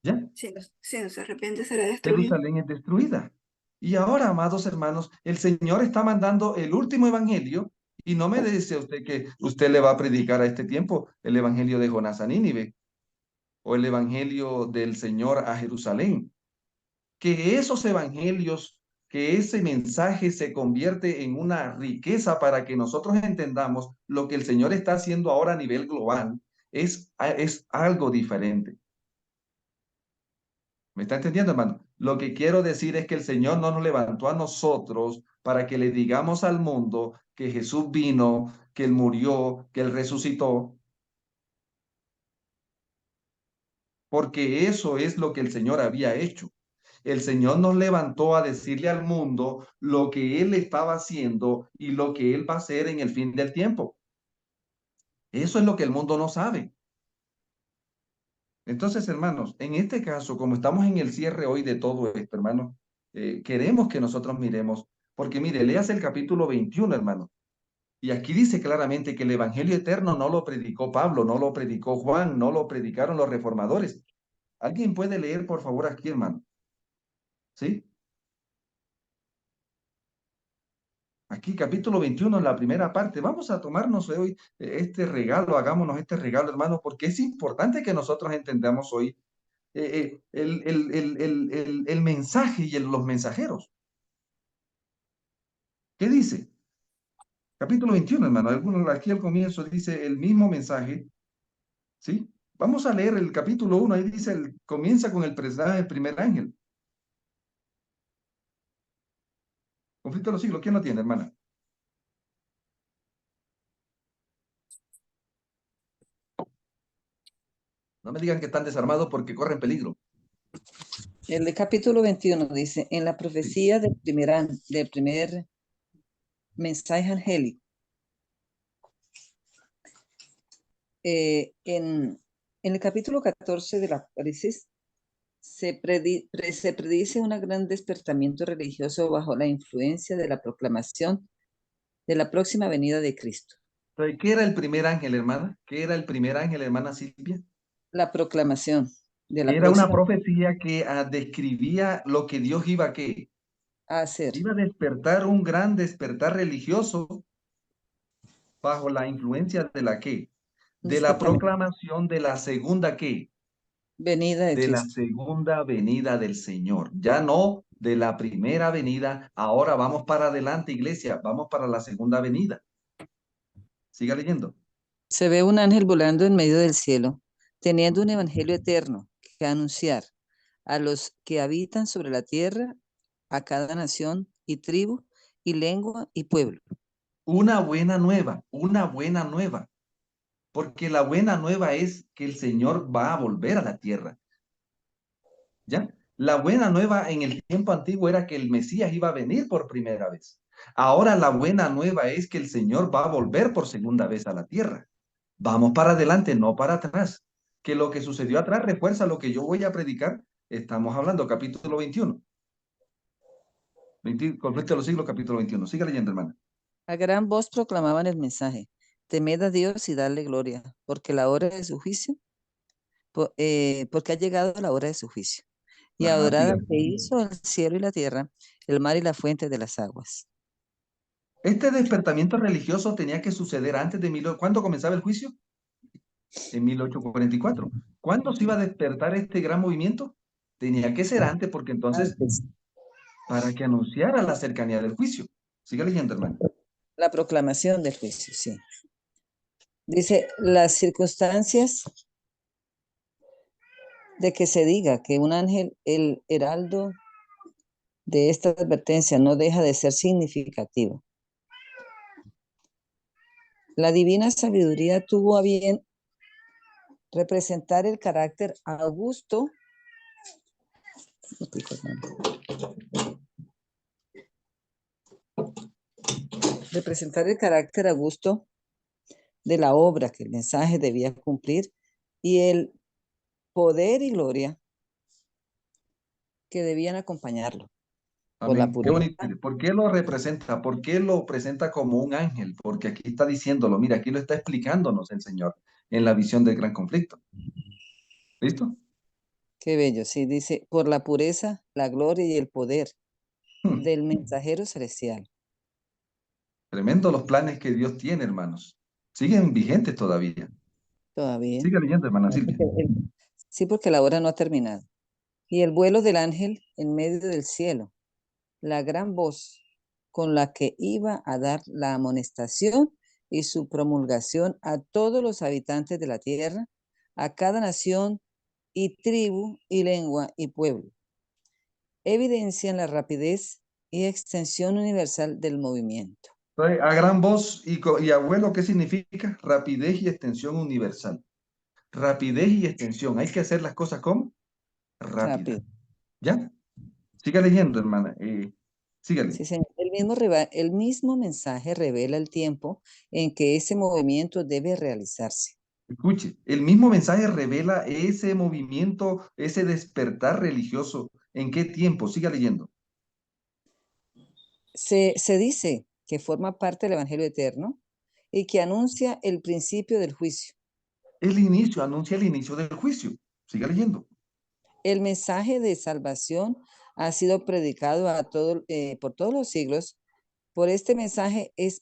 S2: ¿Ya?
S10: Si no se arrepiente, será destruido.
S2: Jerusalén es destruida. Y ahora, amados hermanos, el Señor está mandando el último evangelio y no me dice usted que usted le va a predicar a este tiempo el evangelio de Jonás a Nínive o el evangelio del Señor a Jerusalén. Que esos evangelios, que ese mensaje se convierte en una riqueza para que nosotros entendamos lo que el Señor está haciendo ahora a nivel global, es algo diferente. ¿Me está entendiendo, hermano? Lo que quiero decir es que el Señor no nos levantó a nosotros para que le digamos al mundo que Jesús vino, que Él murió, que Él resucitó, porque eso es lo que el Señor había hecho. El Señor nos levantó a decirle al mundo lo que Él estaba haciendo y lo que Él va a hacer en el fin del tiempo. Eso es lo que el mundo no sabe. Entonces, hermanos, en este caso, como estamos en el cierre hoy de todo esto, hermanos, queremos que nosotros miremos, porque mire, leas el capítulo 21, hermano. Y aquí dice claramente que el evangelio eterno no lo predicó Pablo, no lo predicó Juan, no lo predicaron los reformadores. ¿Alguien puede leer, por favor, aquí, hermano? ¿Sí? Aquí, capítulo 21, en la primera parte. Vamos a tomarnos hoy este regalo, hagámonos este regalo, hermano, porque es importante que nosotros entendamos hoy el mensaje y los mensajeros. ¿Qué dice? Capítulo 21, hermano. Aquí al comienzo dice el mismo mensaje, ¿sí? Vamos a leer el capítulo 1, ahí dice, comienza con el personaje del primer ángel. Conflicto de los siglos, ¿quién lo tiene, hermana? No me digan que están desarmados porque corren peligro.
S4: El de capítulo 21 dice, en la profecía del primer mensaje angélico, en el capítulo 14 del Apocalipsis, se predice un gran despertamiento religioso bajo la influencia de la proclamación de la próxima venida de Cristo.
S2: ¿Qué era el primer ángel, hermana? ¿Qué era el primer ángel, hermana Silvia?
S4: La proclamación de la
S2: Era una
S4: próxima
S2: profecía que describía lo que Dios iba
S4: a hacer.
S2: iba a despertar un gran despertar religioso bajo la influencia de la ¿qué? De la
S4: Despertamiento.
S2: proclamación de la segunda ¿qué?
S4: Venida de
S2: De la
S4: Cristo.
S2: segunda venida del Señor. Ya no de la primera venida. Ahora vamos para adelante, iglesia. Vamos para la segunda venida. Siga leyendo.
S4: Se ve un ángel volando en medio del cielo, teniendo un evangelio eterno que anunciar a los que habitan sobre la tierra, a cada nación y tribu y lengua y pueblo.
S2: Una buena nueva, una buena nueva. Porque la buena nueva es que el Señor va a volver a la tierra. ¿Ya? La buena nueva en el tiempo antiguo era que el Mesías iba a venir por primera vez. Ahora la buena nueva es que el Señor va a volver por segunda vez a la tierra. Vamos para adelante, no para atrás. Que lo que sucedió atrás refuerza lo que yo voy a predicar. Estamos hablando, capítulo 21. Conflicto de los siglos, capítulo 21. Siga leyendo, hermana.
S4: A gran voz proclamaban el mensaje: temed a Dios y darle gloria, porque la hora de su juicio, porque ha llegado la hora de su juicio. Y
S2: Ajá,
S4: adorad
S2: siga.
S4: al que hizo el cielo y la tierra, el mar y la fuente de las aguas.
S2: Este despertamiento religioso tenía que suceder antes de ¿Cuándo comenzaba el juicio? En 1844. ¿Cuándo se iba a despertar este gran movimiento? Tenía que ser antes, porque entonces,
S4: Antes,
S2: para que anunciara la cercanía del juicio. Siga leyendo, hermano.
S4: la proclamación del juicio, sí. Dice, las circunstancias de que se diga que un ángel, el heraldo de esta advertencia, no deja de ser significativo. La divina sabiduría tuvo a bien representar el carácter augusto de la obra que el mensaje debía cumplir y el poder y gloria que debían acompañarlo. Por la
S2: Amén. Qué
S4: pureza.
S2: bonito. ¿Por qué lo representa? ¿Por qué lo presenta como un ángel? Porque aquí está diciéndolo, mira, aquí lo está explicándonos el Señor en la visión del gran conflicto. ¿Listo?
S4: Qué bello, sí, dice, por la pureza, la gloria y el poder del mensajero celestial.
S2: Tremendo los planes que Dios tiene, hermanos. Siguen vigentes todavía.
S4: Todavía.
S2: Siga leyendo, hermana Silvia.
S4: Sí, porque la hora no ha terminado. Y el vuelo del ángel en medio del cielo, la gran voz con la que iba a dar la amonestación y su promulgación a todos los habitantes de la tierra, a cada nación y tribu y lengua y pueblo. Evidencian la rapidez y extensión universal del movimiento.
S2: A gran voz y abuelo, ¿qué significa? Rapidez y extensión universal. Rapidez y extensión. Hay que hacer las cosas como rápida.
S4: Rápido.
S2: ¿Ya? Siga leyendo, hermana. Sígale.
S4: Sí, señor. El mismo mensaje revela el tiempo en que ese movimiento debe realizarse.
S2: Escuche, el mismo mensaje revela ese movimiento, ese despertar religioso. ¿En qué tiempo? Siga leyendo.
S4: Se dice que forma parte del Evangelio eterno y que anuncia el principio del juicio.
S2: El inicio, anuncia el inicio del juicio. Siga leyendo.
S4: El mensaje de salvación ha sido predicado por todos los siglos. Mensaje es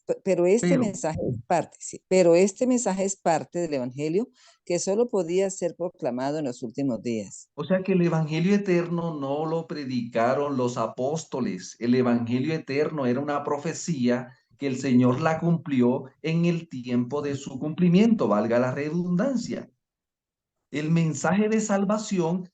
S4: parte del Evangelio que solo podía ser proclamado en los últimos días.
S2: O sea que el Evangelio eterno no lo predicaron los apóstoles. El Evangelio eterno era una profecía que el Señor la cumplió en el tiempo de su cumplimiento, valga la redundancia. El mensaje de salvación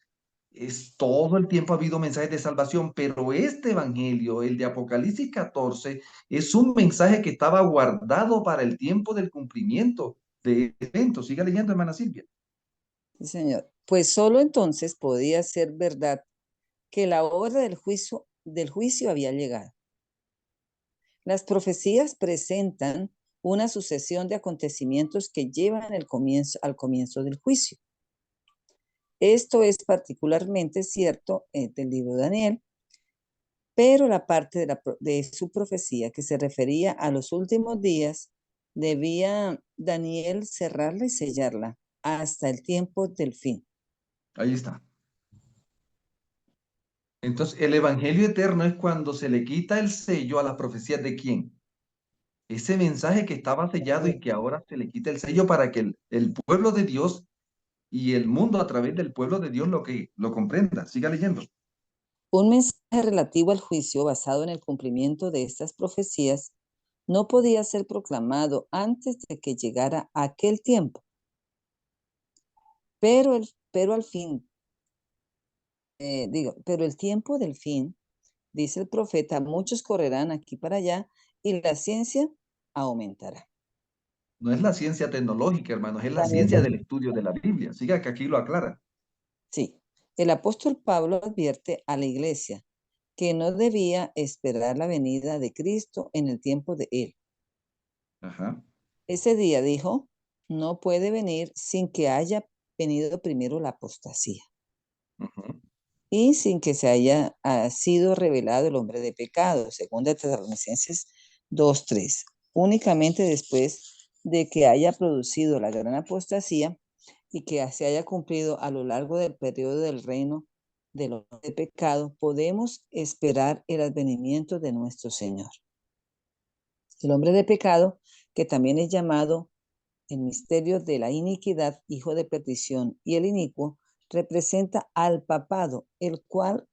S2: todo el tiempo ha habido mensajes de salvación, pero este evangelio, el de Apocalipsis 14, es un mensaje que estaba guardado para el tiempo del cumplimiento de eventos. Siga leyendo, hermana Silvia.
S4: Sí, señor. Pues solo entonces podía ser verdad que la hora del juicio había llegado. Las profecías presentan una sucesión de acontecimientos que llevan al comienzo del juicio. Esto es particularmente cierto del libro de Daniel, pero la parte de su profecía que se refería a los últimos días, debía Daniel cerrarla y sellarla hasta el tiempo del fin.
S2: Ahí está. Entonces, el evangelio eterno es cuando se le quita el sello a las profecías de quién. Ese mensaje que estaba sellado y que ahora se le quita el sello para que el pueblo de Dios y el mundo a través del pueblo de Dios lo comprenda. Siga leyendo.
S4: Un mensaje relativo al juicio basado en el cumplimiento de estas profecías no podía ser proclamado antes de que llegara aquel tiempo. Pero el tiempo del fin, dice el profeta, muchos correrán aquí para allá y la ciencia aumentará.
S2: No es la ciencia tecnológica, hermanos, es la ciencia del estudio de la Biblia. Siga que aquí lo aclara.
S4: Sí, el apóstol Pablo advierte a la iglesia que no debía esperar la venida de Cristo en el tiempo de él.
S2: Ajá.
S4: Ese día dijo, no puede venir sin que haya venido primero la apostasía.
S2: Uh-huh.
S4: Y sin que se haya sido revelado el hombre de pecado, según Tesalonicenses 2:3. Únicamente después de que haya producido la gran apostasía y que se haya cumplido a lo largo del periodo del reino del hombre de pecado, podemos esperar el advenimiento de nuestro Señor. El hombre de pecado, que también es llamado el misterio de la iniquidad, hijo de perdición, y el inicuo, representa al papado, el cual,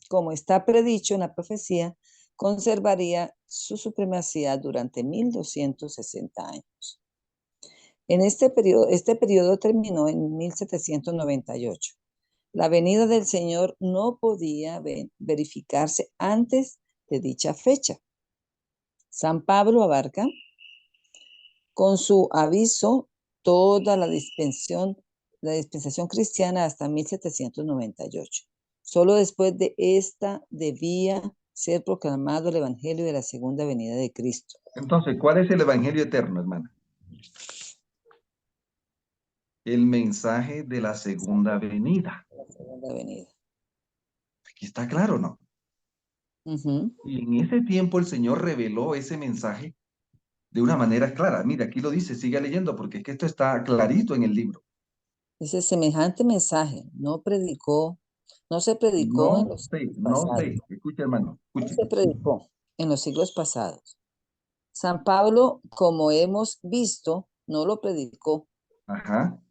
S4: como está predicho en la profecía, conservaría su supremacía durante 1260 años. Este periodo terminó en 1798. La venida del Señor no podía verificarse antes de dicha fecha. San Pablo abarca con su aviso toda la dispensación cristiana hasta 1798. Solo después de esta debía ser proclamado el evangelio de la segunda venida de Cristo.
S2: Entonces, ¿cuál es el evangelio eterno, hermana? El mensaje de la segunda venida.
S4: La segunda venida.
S2: Aquí está claro, ¿no?
S4: Uh-huh.
S2: Y en ese tiempo el Señor reveló ese mensaje de una manera clara. Mira, aquí lo dice, siga leyendo, porque es que esto está clarito en el libro.
S4: Dice, semejante mensaje no se predicó en los siglos pasados.
S2: Escucha, hermano,
S4: No
S2: escuche.
S4: se predicó en los siglos pasados. San Pablo, como hemos visto, no lo predicó.
S2: Ajá.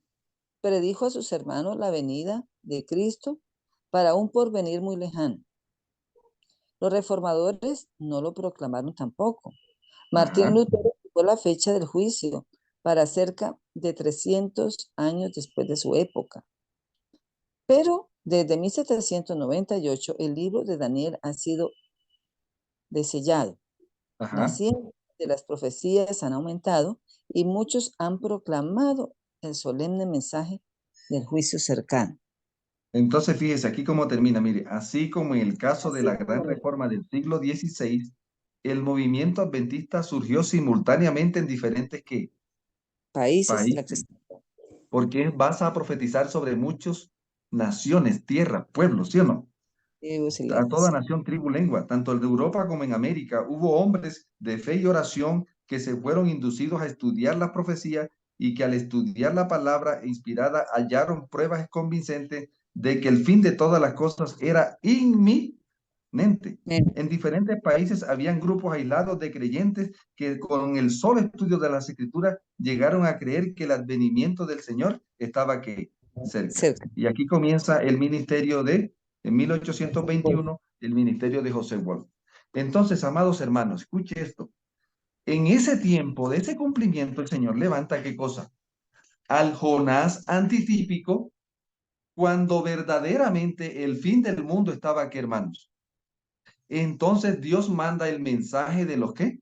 S4: Predijo a sus hermanos la venida de Cristo para un porvenir muy lejano. Los reformadores no lo proclamaron tampoco. Martín Lutero fijó la fecha del juicio para cerca de 300 años después de su época. Pero desde 1798 el libro de Daniel ha sido desellado. Las ciencias de las profecías han aumentado y muchos han proclamado el solemne mensaje del juicio cercano.
S2: Entonces, fíjese aquí cómo termina. Mire, así como en el caso de la gran reforma del siglo XVI, el movimiento adventista surgió simultáneamente en diferentes países, porque vas a profetizar sobre muchas naciones, tierras, pueblos, ¿sí o no? A toda nación, tribu, lengua, tanto en Europa como en América, hubo hombres de fe y oración que se fueron inducidos a estudiar las profecías y que al estudiar la palabra inspirada hallaron pruebas convincentes de que el fin de todas las cosas era inminente. En diferentes países habían grupos aislados de creyentes que con el solo estudio de las escrituras llegaron a creer que el advenimiento del Señor estaba cerca. Y aquí comienza el ministerio en 1821, el ministerio de José Wolf. Entonces, amados hermanos, escuche esto. En ese tiempo de ese cumplimiento, el Señor levanta, ¿qué cosa? Al Jonás antitípico, cuando verdaderamente el fin del mundo estaba aquí, hermanos. Entonces Dios manda el mensaje de los ¿qué?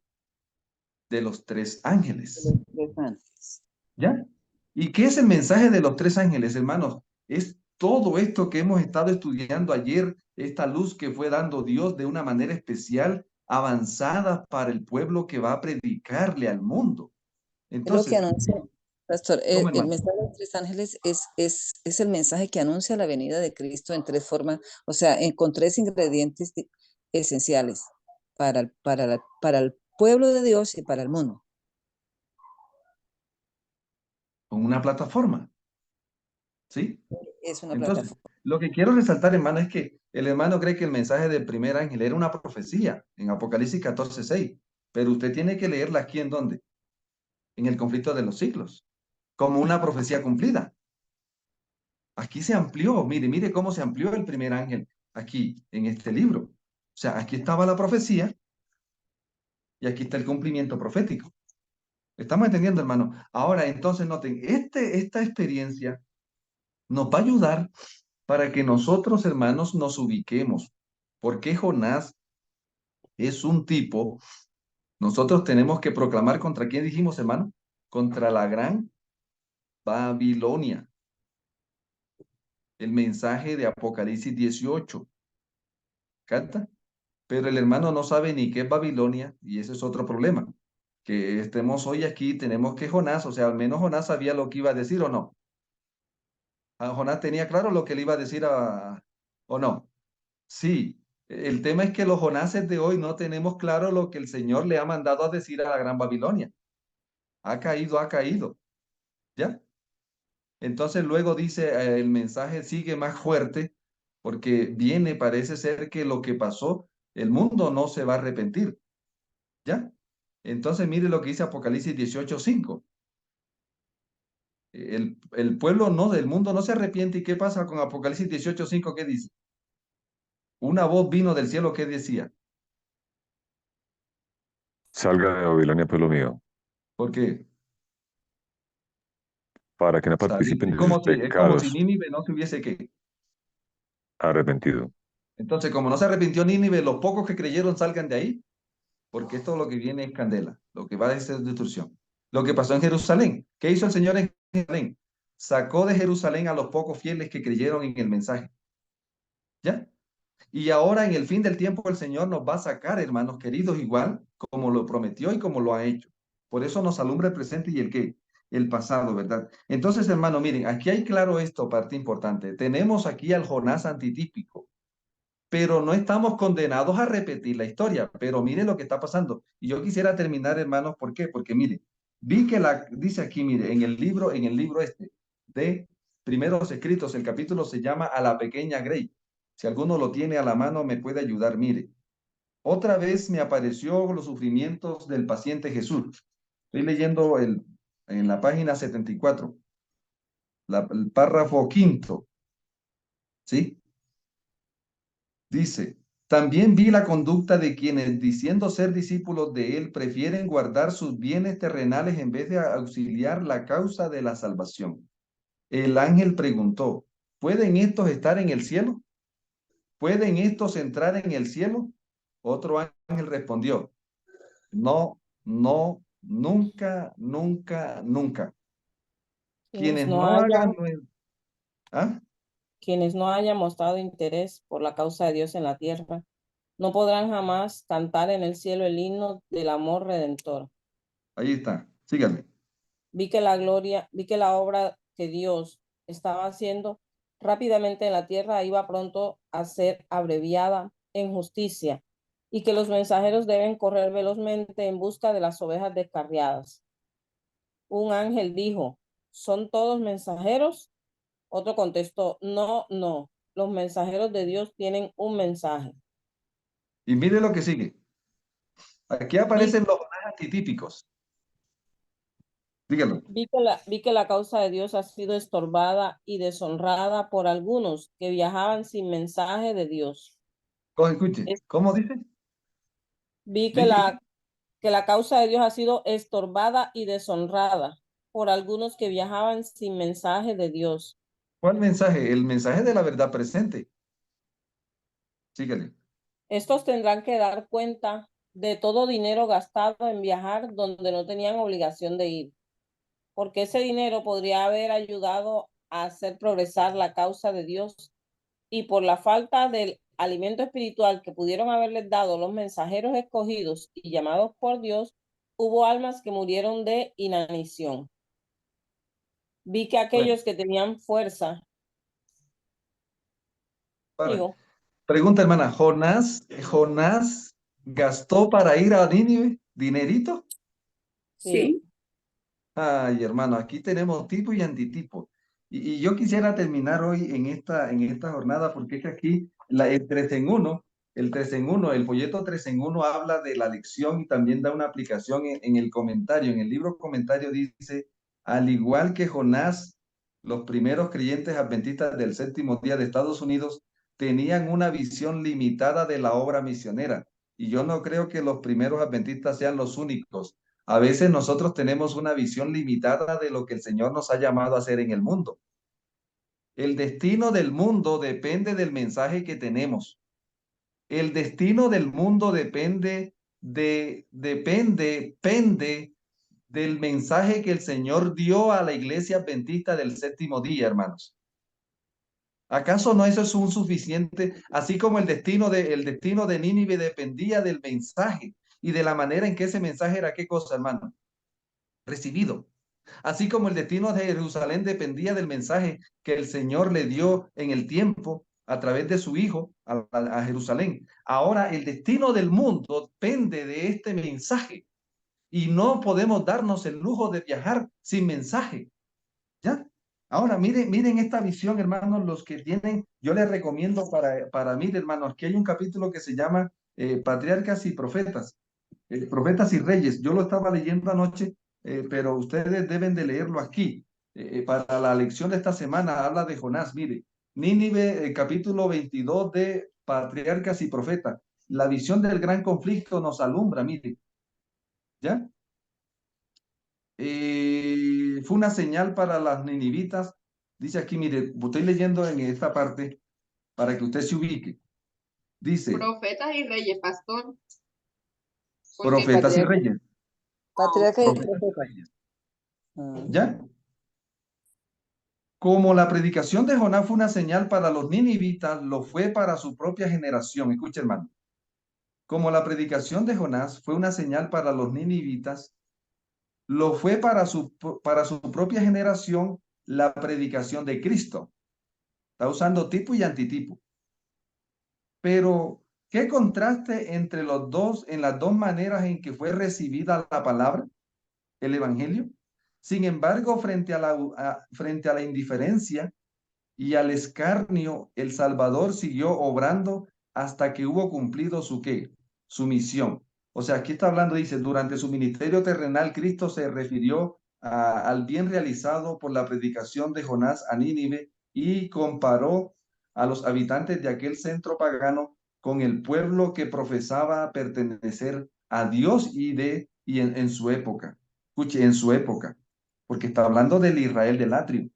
S2: De los 3 ángeles.
S4: De los 3 ángeles.
S2: ¿Ya? ¿Y qué es el mensaje de los tres ángeles, hermanos? Es todo esto que hemos estado estudiando ayer, esta luz que fue dando Dios de una manera especial, avanzada para el pueblo que va a predicarle al mundo.
S4: Es lo que
S2: Entonces,
S4: anuncia, Pastor,
S2: ¿cómo,
S4: el
S2: hermano?
S4: mensaje de los tres ángeles es el mensaje que anuncia la venida de Cristo en tres formas, o sea, con tres ingredientes esenciales para el pueblo de Dios y para el mundo.
S2: Con una plataforma, ¿sí?
S4: Es una
S2: Entonces,
S4: plataforma.
S2: lo que quiero resaltar, hermano, es que el hermano cree que el mensaje del primer ángel era una profecía en Apocalipsis 14:6, pero usted tiene que leerla aquí en dónde, en el conflicto de los siglos, como una profecía cumplida. Aquí se amplió, mire cómo se amplió el primer ángel aquí en este libro. O sea, aquí estaba la profecía y aquí está el cumplimiento profético. ¿Estamos entendiendo, hermano? Ahora, entonces, noten, esta experiencia nos va a ayudar para que nosotros, hermanos, nos ubiquemos. Porque Jonás es un tipo, nosotros tenemos que proclamar contra quién dijimos, hermano, contra la gran Babilonia. El mensaje de Apocalipsis 18. ¿Canta? Pero el hermano no sabe ni qué es Babilonia y ese es otro problema. Que estemos hoy aquí, tenemos que Jonás, o sea, al menos Jonás sabía lo que iba a decir o no. Jonás tenía claro lo que le iba a decir o no. Sí, el tema es que los Jonases de hoy no tenemos claro lo que el Señor le ha mandado a decir a la gran Babilonia. Ha caído, ¿ya? Entonces luego dice, el mensaje sigue más fuerte porque viene, parece ser que lo que pasó, el mundo no se va a arrepentir, ¿ya? Entonces mire lo que dice Apocalipsis 18:5. El pueblo no, del mundo no se arrepiente. ¿Y qué pasa con Apocalipsis 18:5? ¿Qué dice? Una voz vino del cielo que decía,
S11: Salga de Babilonia, pueblo mío,
S2: porque
S11: para que no
S2: salir,
S11: participen de sus
S2: es como si
S11: pecados,
S2: Nínive no se hubiese que.
S11: arrepentido.
S2: Entonces, como no se arrepintió Nínive, los pocos que creyeron salgan de ahí, porque esto lo que viene es candela, lo que va a ser destrucción. Lo que pasó en Jerusalén, ¿qué hizo el Señor en Jerusalén? Sacó de Jerusalén a los pocos fieles que creyeron en el mensaje. ¿Ya? Y ahora en el fin del tiempo el Señor nos va a sacar, hermanos queridos, igual como lo prometió y como lo ha hecho. Por eso nos alumbra el presente y el qué, el pasado, ¿verdad? Entonces, hermano, miren, aquí hay claro esto, parte importante. Tenemos aquí al Jonás antitípico, pero no estamos condenados a repetir la historia. Pero miren lo que está pasando. Y yo quisiera terminar, hermanos, ¿por qué? Porque miren, vi que dice aquí, mire, en el libro este de Primeros Escritos, el capítulo se llama A la pequeña Grey. Si alguno lo tiene a la mano, me puede ayudar. Mire, otra vez me apareció los sufrimientos del paciente Jesús. Estoy leyendo en la página 74, el párrafo quinto, ¿sí? Dice, también vi la conducta de quienes, diciendo ser discípulos de él, prefieren guardar sus bienes terrenales en vez de auxiliar la causa de la salvación. El ángel preguntó, ¿pueden estos estar en el cielo? ¿Pueden estos entrar en el cielo? Otro ángel respondió, no, no, nunca, nunca, nunca.
S6: Quienes
S2: Quienes
S6: no
S2: no hagan...
S6: hayan,
S2: ¿Ah?
S6: quienes no hayan mostrado interés por la causa de Dios en la tierra, no podrán jamás cantar en el cielo el himno del amor redentor.
S2: Ahí está, síganme.
S6: Vi que la obra que Dios estaba haciendo rápidamente en la tierra iba pronto a ser abreviada en justicia y que los mensajeros deben correr velozmente en busca de las ovejas descarriadas. Un ángel dijo, ¿son todos mensajeros? Otro contestó, no, no, los mensajeros de Dios tienen un mensaje.
S2: Y mire lo que sigue. Aquí
S6: Vi,
S2: aparecen los antitípicos. Díganlo.
S6: vi que la causa de Dios ha sido estorbada y deshonrada por algunos que viajaban sin mensaje de Dios.
S2: Escuche, ¿cómo dice?
S6: Vi
S2: Vi
S6: que la causa de Dios ha sido estorbada y deshonrada por algunos que viajaban sin mensaje de Dios.
S2: ¿Cuál mensaje? El mensaje de la verdad presente. Síguele.
S6: Estos tendrán que dar cuenta de todo dinero gastado en viajar donde no tenían obligación de ir. porque ese dinero podría haber ayudado a hacer progresar la causa de Dios, y por la falta del alimento espiritual que pudieron haberles dado los mensajeros escogidos y llamados por Dios, hubo almas que murieron de inanición. Vi que aquellos que tenían fuerza, digo,
S2: Pregunta, hermana, ¿Jonás gastó para ir a Nínive dinerito?
S6: sí.
S2: Ay, hermano, aquí tenemos tipo y antitipo. Y yo quisiera terminar hoy en esta jornada, porque es que aquí el 3 en 1, el folleto 3 en 1 habla de la lección y también da una aplicación en el comentario. En el libro comentario dice, al igual que Jonás, los primeros creyentes adventistas del séptimo día de Estados Unidos tenían una visión limitada de la obra misionera. Y yo no creo que los primeros adventistas sean los únicos. A veces nosotros tenemos una visión limitada de lo que el Señor nos ha llamado a hacer en el mundo. El destino del mundo depende del mensaje que tenemos. El destino del mundo depende del mensaje que el Señor dio a la iglesia adventista del séptimo día, hermanos. ¿Acaso no eso es un suficiente? Así como el destino de Nínive dependía del mensaje y de la manera en que ese mensaje era, ¿qué cosa, hermano? Recibido. Así como el destino de Jerusalén dependía del mensaje que el Señor le dio en el tiempo a través de su Hijo a Jerusalén. Ahora el destino del mundo depende de este mensaje y no podemos darnos el lujo de viajar sin mensaje. ¿Ya? Ahora, miren esta visión, hermanos, los que tienen, yo les recomiendo para mí, hermanos, que hay un capítulo que se llama Patriarcas y Profetas, Profetas y Reyes. Yo lo estaba leyendo anoche, pero ustedes deben de leerlo aquí. Para la lección de esta semana habla de Jonás, mire, Nínive, capítulo 22 de Patriarcas y Profetas. La visión del gran conflicto nos alumbra, mire, ¿ya? Fue una señal para las ninivitas. Dice aquí, mire, estoy leyendo en esta parte para que usted se ubique. Dice,
S5: Profetas y reyes, pastor.
S2: profetas y reyes.
S4: Patriarca y
S2: Profetas y
S4: profeta.
S2: reyes. ¿Ya? Como la predicación de Jonás fue una señal para los ninivitas, lo fue para su propia generación. Escuche, hermano. Como la predicación de Jonás fue una señal para los ninivitas, lo fue para su propia generación la predicación de Cristo. Está usando tipo y antitipo. Pero, ¿qué contraste entre los dos en las dos maneras en que fue recibida la palabra, el evangelio? Sin embargo, frente a la indiferencia y al escarnio, el Salvador siguió obrando hasta que hubo cumplido su misión. O sea, aquí está hablando, dice, durante su ministerio terrenal, Cristo se refirió al bien realizado por la predicación de Jonás a Nínive y comparó a los habitantes de aquel centro pagano con el pueblo que profesaba pertenecer a Dios en su época. Escuche, en su época, porque está hablando del Israel del atrio.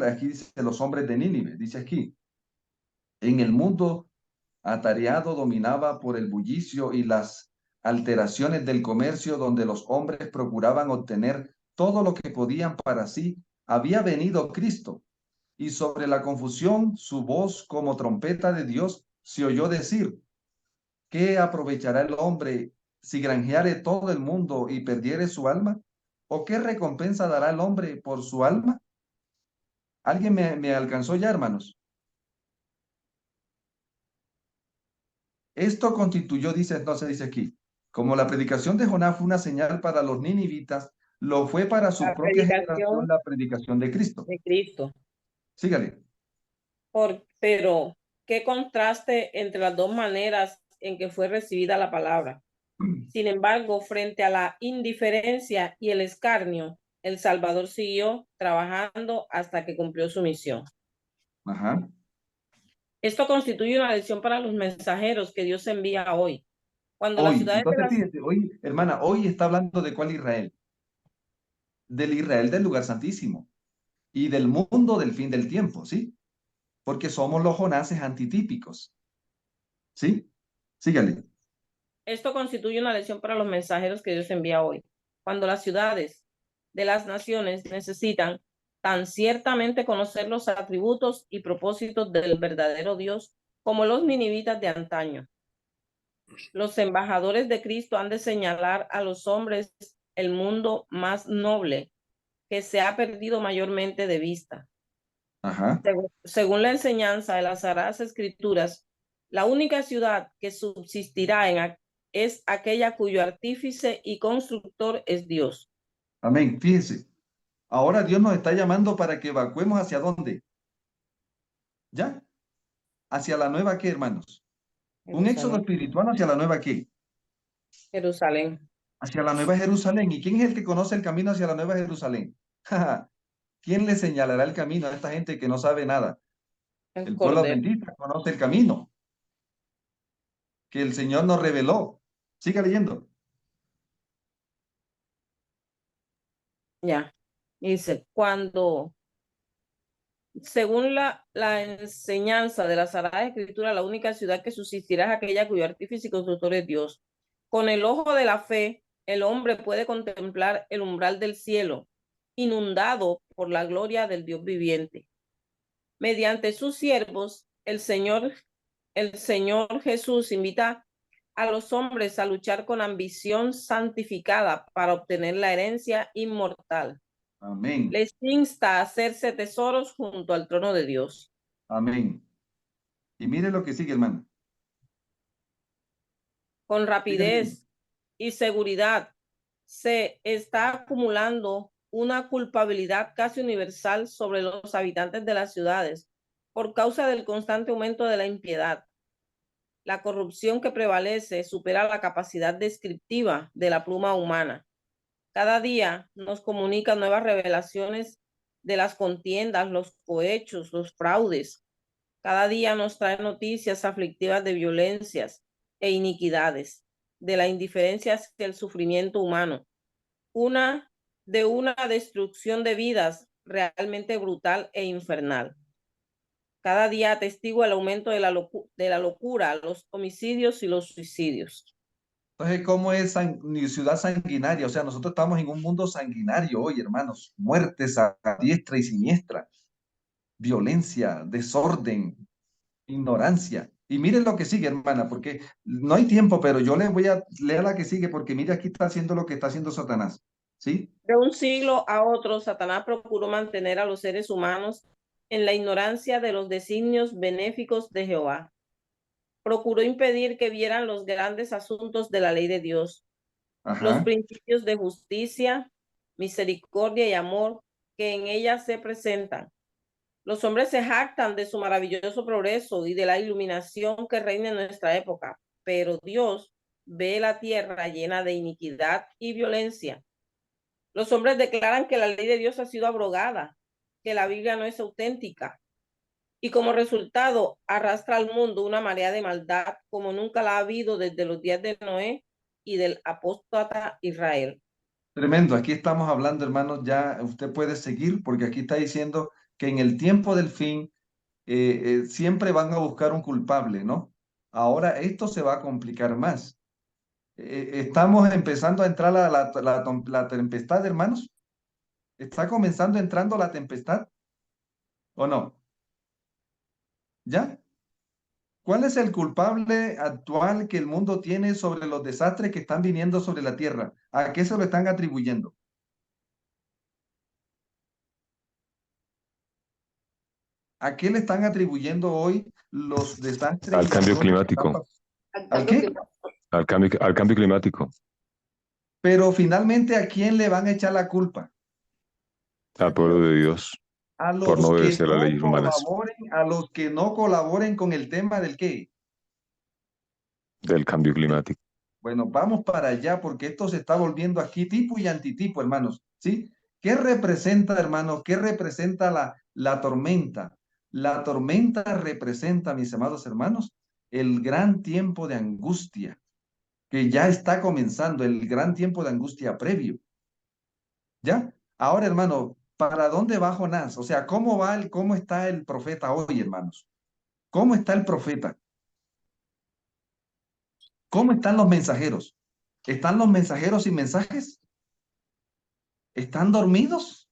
S2: Aquí dice los hombres de Nínive, dice aquí, en el mundo atareado dominaba por el bullicio y las alteraciones del comercio donde los hombres procuraban obtener todo lo que podían para sí, había venido Cristo, y sobre la confusión su voz como trompeta de Dios se oyó decir, ¿qué aprovechará el hombre si granjeare todo el mundo y perdiere su alma? ¿O qué recompensa dará el hombre por su alma? ¿Alguien me alcanzó ya, hermanos? Esto constituyó, entonces dice aquí, como la predicación de Jonás fue una señal para los ninivitas, lo fue para su
S6: la
S2: propia generación
S6: predicación
S2: la predicación de Cristo.
S6: de Cristo.
S2: Sígale.
S6: Pero, ¿qué contraste entre las dos maneras en que fue recibida la palabra? Sin embargo, frente a la indiferencia y el escarnio, el Salvador siguió trabajando hasta que cumplió su misión.
S2: Ajá.
S6: Esto constituye una lección para los mensajeros que Dios envía hoy. Cuando las
S2: Hoy,
S6: ciudades
S2: entonces fíjate, hoy, hermana, hoy está hablando de cuál Israel. Del Israel del lugar santísimo y del mundo del fin del tiempo, ¿sí? Porque somos los Jonases antitípicos. ¿Sí? Sígale.
S6: Esto constituye una lección para los mensajeros que Dios envía hoy. Cuando las ciudades de las naciones necesitan tan ciertamente conocer los atributos y propósitos del verdadero Dios como los ninivitas de antaño. Los embajadores de Cristo han de señalar a los hombres el mundo más noble que se ha perdido mayormente de vista.
S2: Ajá.
S6: Según la enseñanza de las Sagradas Escrituras, la única ciudad que subsistirá es aquella cuyo artífice y constructor es Dios.
S2: Amén. Fíjense, ahora Dios nos está llamando para que evacuemos hacia dónde. ¿Ya? Hacia la nueva qué, hermanos. Un éxodo espiritual hacia la nueva qué.
S6: Jerusalén.
S2: Hacia la nueva Jerusalén. ¿Y quién es el que conoce el camino hacia la nueva Jerusalén? ¿Quién le señalará el camino a esta gente que no sabe nada? El pueblo adventista conoce el camino que el Señor nos reveló. Siga leyendo.
S6: Ya. Dice, según la enseñanza de la Sagrada Escritura, la única ciudad que subsistirá es aquella cuyo artífice y constructor es Dios. Con el ojo de la fe, el hombre puede contemplar el umbral del cielo, inundado por la gloria del Dios viviente. Mediante sus siervos, el Señor Jesús invita a los hombres a luchar con ambición santificada para obtener la herencia inmortal.
S2: Amén.
S6: Les insta a hacerse tesoros junto al trono de Dios.
S2: Amén. Y mire lo que sigue, hermano.
S6: Con rapidez y seguridad se está acumulando una culpabilidad casi universal sobre los habitantes de las ciudades por causa del constante aumento de la impiedad. La corrupción que prevalece supera la capacidad descriptiva de la pluma humana. Cada día nos comunica nuevas revelaciones de las contiendas, los cohechos, los fraudes. Cada día nos trae noticias aflictivas de violencias e iniquidades, de la indiferencia hacia el sufrimiento humano, de una destrucción de vidas realmente brutal e infernal. Cada día atestigua el aumento de la locura, los homicidios y los suicidios.
S2: Entonces, ¿cómo es ciudad sanguinaria? O sea, nosotros estamos en un mundo sanguinario hoy, hermanos. Muertes a diestra y siniestra, violencia, desorden, ignorancia. Y miren lo que sigue, hermana, porque no hay tiempo, pero yo les voy a leer la que sigue, porque mire, aquí está haciendo lo que está haciendo Satanás. ¿Sí?
S6: De un siglo a otro, Satanás procuró mantener a los seres humanos en la ignorancia de los designios benéficos de Jehová. Procuró impedir que vieran los grandes asuntos de la ley de Dios, los principios de justicia, misericordia y amor que en ella se presentan. Los hombres se jactan de su maravilloso progreso y de la iluminación que reina en nuestra época, pero Dios ve la tierra llena de iniquidad y violencia. Los hombres declaran que la ley de Dios ha sido abrogada, que la Biblia no es auténtica, y como resultado arrastra al mundo una marea de maldad como nunca la ha habido desde los días de Noé y del apóstata Israel.
S2: Tremendo, aquí estamos hablando, hermanos, ya usted puede seguir, porque aquí está diciendo que en el tiempo del fin siempre van a buscar un culpable, ¿no? Ahora esto se va a complicar más. Estamos empezando a entrar a la tempestad, hermanos. ¿Está comenzando entrando la tempestad? ¿O no? ¿Ya? ¿Cuál es el culpable actual que el mundo tiene sobre los desastres que están viniendo sobre la tierra? ¿A qué se lo están atribuyendo? ¿A qué le están atribuyendo hoy los desastres?
S11: Al cambio climático.
S2: ¿Al qué?
S11: Al cambio climático.
S2: Pero finalmente, ¿a quién le van a echar la culpa?
S11: Al pueblo de Dios.
S2: A los
S11: por no
S2: que
S11: obedecer
S2: no
S11: las leyes humanas.
S2: colaboren, a los que no colaboren con el tema del qué.
S11: Del cambio climático.
S2: Bueno, vamos para allá porque esto se está volviendo aquí tipo y antitipo, hermanos. ¿Sí? ¿Qué representa, hermanos? ¿Qué representa la tormenta? La tormenta representa, mis amados hermanos, el gran tiempo de angustia que ya está comenzando, el gran tiempo de angustia previo. ¿Ya? Ahora, hermano, ¿para dónde va Jonás? O sea, ¿cómo está el profeta hoy, hermanos? ¿Cómo está el profeta? ¿Cómo están los mensajeros? ¿Están los mensajeros sin mensajes? ¿Están dormidos?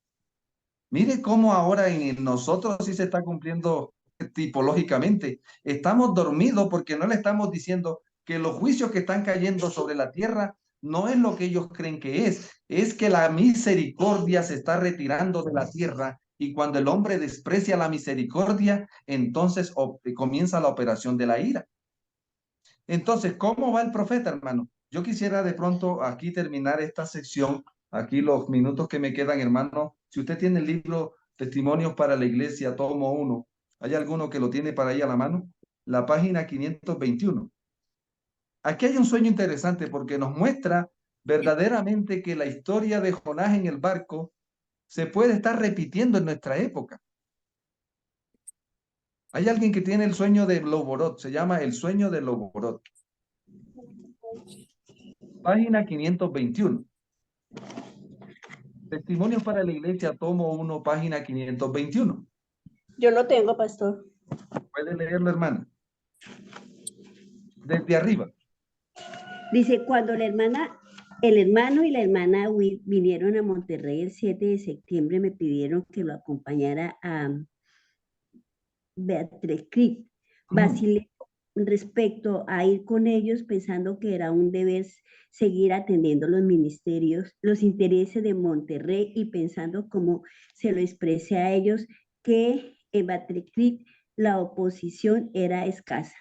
S2: Mire cómo ahora en nosotros sí se está cumpliendo tipológicamente. Estamos dormidos porque no le estamos diciendo que los juicios que están cayendo sobre la tierra no es lo que ellos creen que es que la misericordia se está retirando de la tierra y cuando el hombre desprecia la misericordia, entonces comienza la operación de la ira. Entonces, ¿cómo va el profeta, hermano? Yo quisiera de pronto aquí terminar esta sección, aquí los minutos que me quedan, hermano. Si usted tiene el libro Testimonios para la Iglesia, tomo 1, ¿hay alguno que lo tiene para ahí a la mano? La página 521. Aquí hay un sueño interesante porque nos muestra verdaderamente que la historia de Jonás en el barco se puede estar repitiendo en nuestra época. Hay alguien que tiene el sueño de Loborot, se llama El sueño de Loborot. Página 521. Testimonios para la Iglesia, tomo 1, página 521.
S12: Yo lo tengo, pastor.
S2: Puede leerlo, hermana. Desde arriba.
S12: Dice, cuando el hermano y la hermana vinieron a Monterrey el 7 de septiembre, me pidieron que lo acompañara a Beatriz Creek. Vacilé respecto a ir con ellos pensando que era un deber seguir atendiendo los ministerios, los intereses de Monterrey y pensando como se lo expresé a ellos que en Beatriz Creek la oposición era escasa.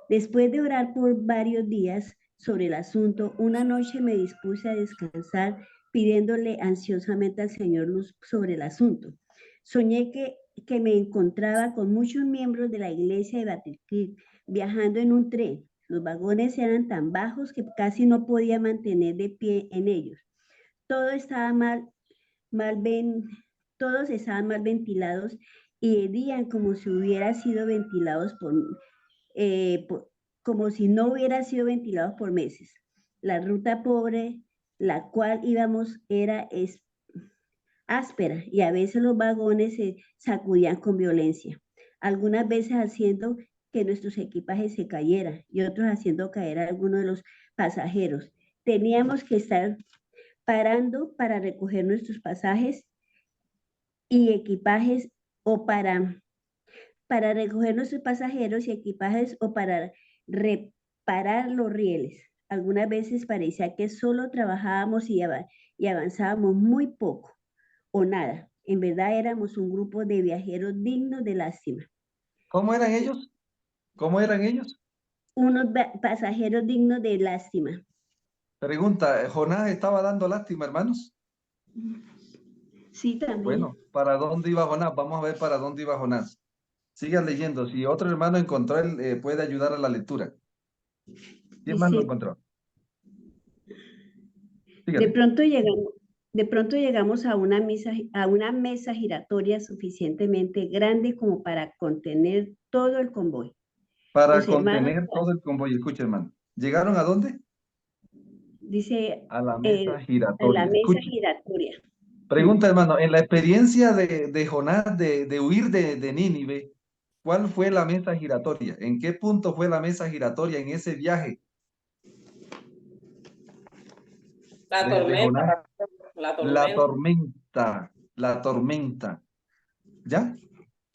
S12: Después de orar por varios días sobre el asunto, una noche me dispuse a descansar pidiéndole ansiosamente al Señor luz sobre el asunto. Soñé que me encontraba con muchos miembros de la iglesia de Battleford viajando en un tren. Los vagones eran tan bajos que casi no podía mantener de pie en ellos. Todos estaban mal ventilados y hedían como si hubieran sido ventilados como si no hubiera sido ventilados por meses. La ruta pobre, la cual íbamos, era áspera y a veces los vagones se sacudían con violencia, algunas veces haciendo que nuestros equipajes se cayeran y otros haciendo caer a algunos de los pasajeros. Teníamos que estar parando para recoger nuestros pasajes y equipajes o para recoger nuestros pasajeros y equipajes o para reparar los rieles. Algunas veces parecía que solo trabajábamos y avanzábamos muy poco o nada. En verdad éramos un grupo de viajeros dignos de lástima.
S2: ¿Cómo eran ellos? ¿Cómo eran ellos?
S12: Unos pasajeros dignos de lástima.
S2: Pregunta, ¿Jonás estaba dando lástima, hermanos?
S12: Sí, también.
S2: Bueno, ¿para dónde iba Jonás? Vamos a ver para dónde iba Jonás. Sigan leyendo. Si otro hermano encontró, él puede ayudar a la lectura. ¿Quién más lo encontró?
S12: De pronto llegamos a una mesa giratoria suficientemente grande como para contener todo el convoy.
S2: Para contener todo el convoy. Escucha, hermano. ¿Llegaron a dónde?
S12: Dice
S2: a la mesa giratoria.
S12: A la mesa giratoria.
S2: Pregunta, hermano, en la experiencia de Jonás de huir de Nínive, ¿cuál fue la mesa giratoria? ¿En qué punto fue la mesa giratoria en ese viaje?
S6: La tormenta.
S2: La tormenta. ¿Ya?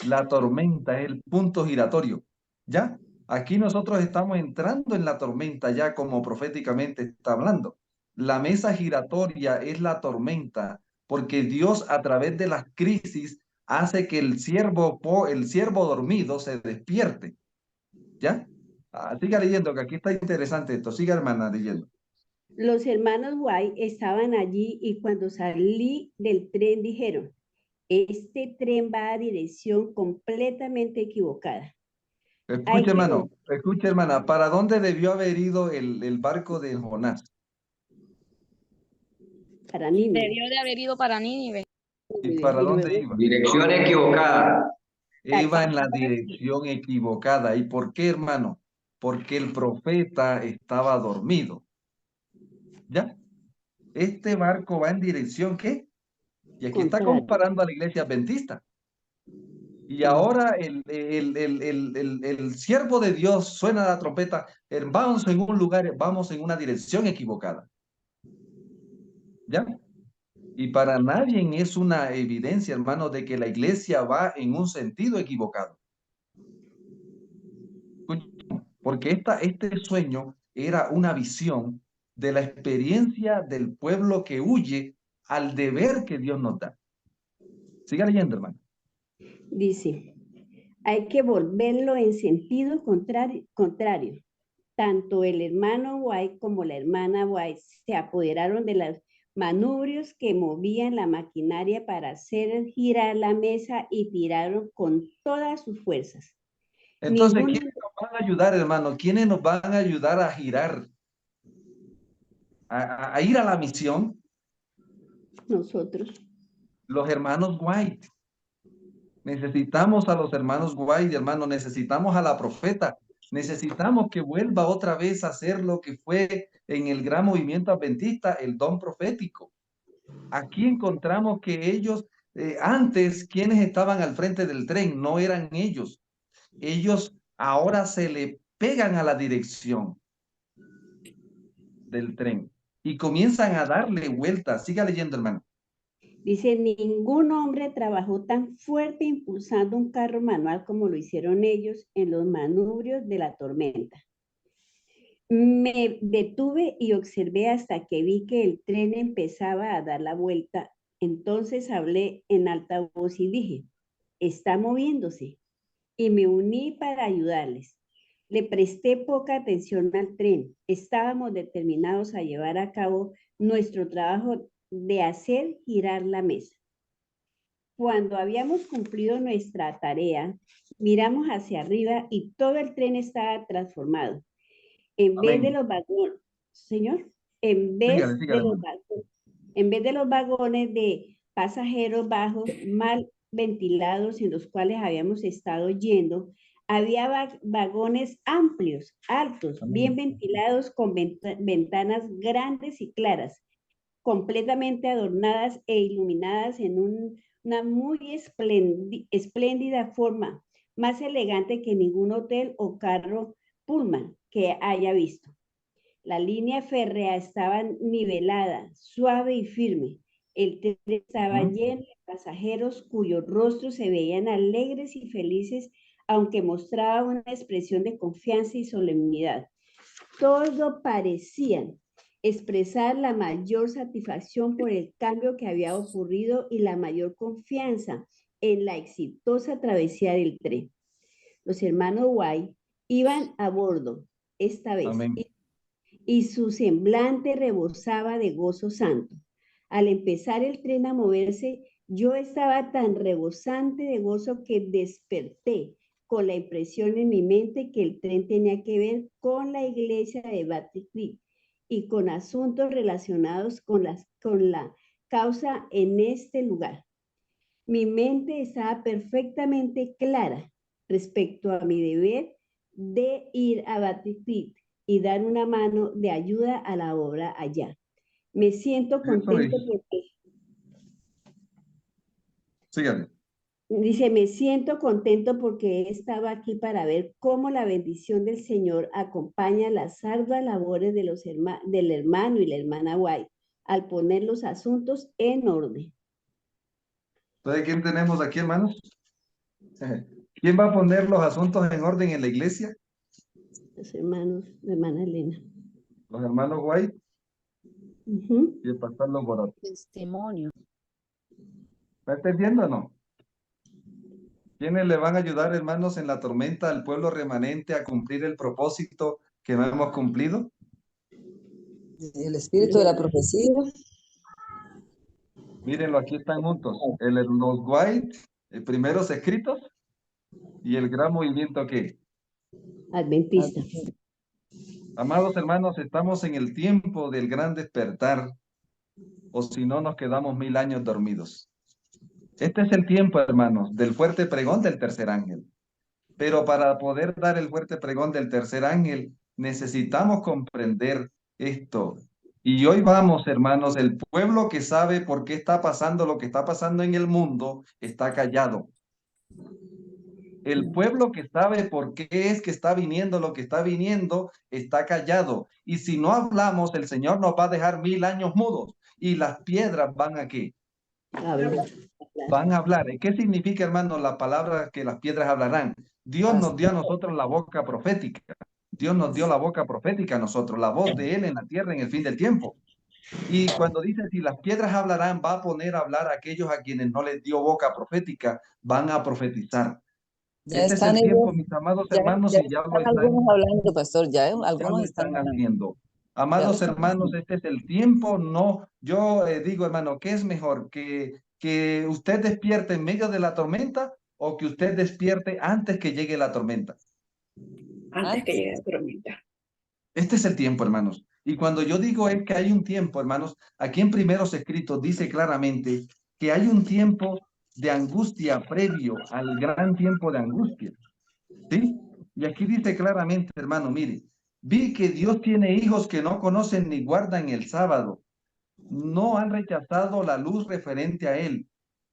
S2: La tormenta es el punto giratorio. ¿Ya? Aquí nosotros estamos entrando en la tormenta ya como proféticamente está hablando. La mesa giratoria es la tormenta, porque Dios a través de las crisis hace que el siervo dormido se despierte. ¿Ya? Siga leyendo, que aquí está interesante esto. Siga, hermana, leyendo.
S12: Los hermanos White estaban allí y cuando salí del tren dijeron, este tren va a dirección completamente equivocada.
S2: Escuche, hermana, ¿para dónde debió haber ido el barco de Jonás?
S12: Para Nínive.
S3: Debió de haber ido para Nínive.
S2: ¿Y para dónde iba?
S1: Dirección equivocada.
S2: Iba en la dirección equivocada. ¿Y por qué, hermano? Porque el profeta estaba dormido. ¿Ya? Este barco va en dirección, ¿qué? Y aquí está comparando a la iglesia adventista. Y ahora el siervo de Dios suena la trompeta. Vamos en un lugar, vamos en una dirección equivocada. ¿Ya? Y para nadie es una evidencia, hermano, de que la iglesia va en un sentido equivocado. Porque este sueño era una visión de la experiencia del pueblo que huye al deber que Dios nos da. Siga leyendo, hermano.
S12: Dice, hay que volverlo en sentido contrario. Tanto el hermano White como la hermana White se apoderaron de los manubrios que movían la maquinaria para hacer girar la mesa y tiraron con todas sus fuerzas.
S2: Entonces, ¿quiénes nos van a ayudar, hermano? ¿Quiénes nos van a ayudar a girar? A ir a la misión.
S12: Nosotros.
S2: Los hermanos White. Necesitamos a los hermanos White, hermano. Necesitamos a la profeta. Necesitamos que vuelva otra vez a hacer lo que fue en el gran movimiento adventista, el don profético. Aquí encontramos que ellos, antes, quienes estaban al frente del tren, no eran ellos. Ellos ahora se le pegan a la dirección del tren y comienzan a darle vueltas. Siga leyendo, hermano.
S12: Dice, ningún hombre trabajó tan fuerte impulsando un carro manual como lo hicieron ellos en los manubrios de la tormenta. Me detuve y observé hasta que vi que el tren empezaba a dar la vuelta. Entonces hablé en alta voz y dije, está moviéndose. Y me uní para ayudarles. Le presté poca atención al tren. Estábamos determinados a llevar a cabo nuestro trabajo de hacer girar la mesa. Cuando habíamos cumplido nuestra tarea, miramos hacia arriba y todo el tren estaba transformado. En vez de los vagones, señor, en vez de los vagones de pasajeros bajos, mal ventilados en los cuales habíamos estado yendo, había vagones amplios, altos, bien ventilados con ventanas grandes y claras, completamente adornadas e iluminadas en una muy espléndida forma, más elegante que ningún hotel o carro Pullman que haya visto. La línea férrea estaba nivelada, suave y firme. El tren estaba lleno de pasajeros cuyos rostros se veían alegres y felices, aunque mostraba una expresión de confianza y solemnidad. Todo parecían expresar la mayor satisfacción por el cambio que había ocurrido y la mayor confianza en la exitosa travesía del tren. Los hermanos White iban a bordo esta vez y su semblante rebosaba de gozo santo. Al empezar el tren a moverse, yo estaba tan rebosante de gozo que desperté con la impresión en mi mente que el tren tenía que ver con la iglesia de Battle Creek y con asuntos relacionados con la causa en este lugar. Mi mente estaba perfectamente clara respecto a mi deber de ir a Battle Creek y dar una mano de ayuda a la obra allá. Me siento contento porque...
S2: Síganme.
S12: Dice, me siento contento porque he estado aquí para ver cómo la bendición del Señor acompaña las arduas labores de del hermano y la hermana White al poner los asuntos en orden.
S2: ¿Sabe quién tenemos aquí, hermanos? ¿Quién va a poner los asuntos en orden en la iglesia?
S12: Los hermanos, la hermana Elena.
S2: Los hermanos White y el pastor Lomboroto.
S3: Testimonio.
S2: ¿Está entendiendo o no? ¿Quiénes le van a ayudar, hermanos, en la tormenta al pueblo remanente a cumplir el propósito que no hemos cumplido?
S4: El espíritu de la profecía.
S2: Mírenlo, aquí están juntos. Los White, primeros escritos, y el gran movimiento que
S12: Adventista.
S2: Amados hermanos, estamos en el tiempo del gran despertar, o si no nos quedamos 1000 años dormidos. Este es el tiempo, hermanos, del fuerte pregón del tercer ángel. Pero para poder dar el fuerte pregón del tercer ángel, necesitamos comprender esto. Y hoy vamos, hermanos, el pueblo que sabe por qué está pasando lo que está pasando en el mundo, está callado. El pueblo que sabe por qué es que está viniendo lo que está viniendo, está callado. Y si no hablamos, el Señor nos va a dejar 1000 años mudos. Y las piedras van a ¿qué? Van a hablar. ¿Qué significa, hermano, la palabra que las piedras hablarán? Dios nos dio a nosotros la boca profética. Dios nos dio la boca profética a nosotros, la voz de Él en la tierra en el fin del tiempo. Y cuando dice, si las piedras hablarán, va a poner a hablar a aquellos a quienes no les dio boca profética, van a profetizar.
S4: Ya
S2: Este es
S4: están
S2: el tiempo,
S4: ellos,
S2: mis amados
S4: ya
S2: hermanos, y ya lo
S4: están algunos hablando, pastor, ya
S2: lo
S4: algunos están
S2: están
S4: hablando.
S2: haciendo.
S4: Ya lo
S2: Amados
S4: están
S2: hermanos, este es el tiempo. No, yo digo, hermano, ¿qué es mejor? ¿Que usted despierte en medio de la tormenta o que usted despierte antes que llegue la tormenta?
S10: Antes que llegue la tormenta.
S2: Este es el tiempo, hermanos. Y cuando yo digo es que hay un tiempo, hermanos, aquí en Primeros Escritos dice claramente que hay un tiempo de angustia previo al gran tiempo de angustia. ¿Sí? Y aquí dice claramente, hermano, mire, vi que Dios tiene hijos que no conocen ni guardan el sábado, no han rechazado la luz referente a él,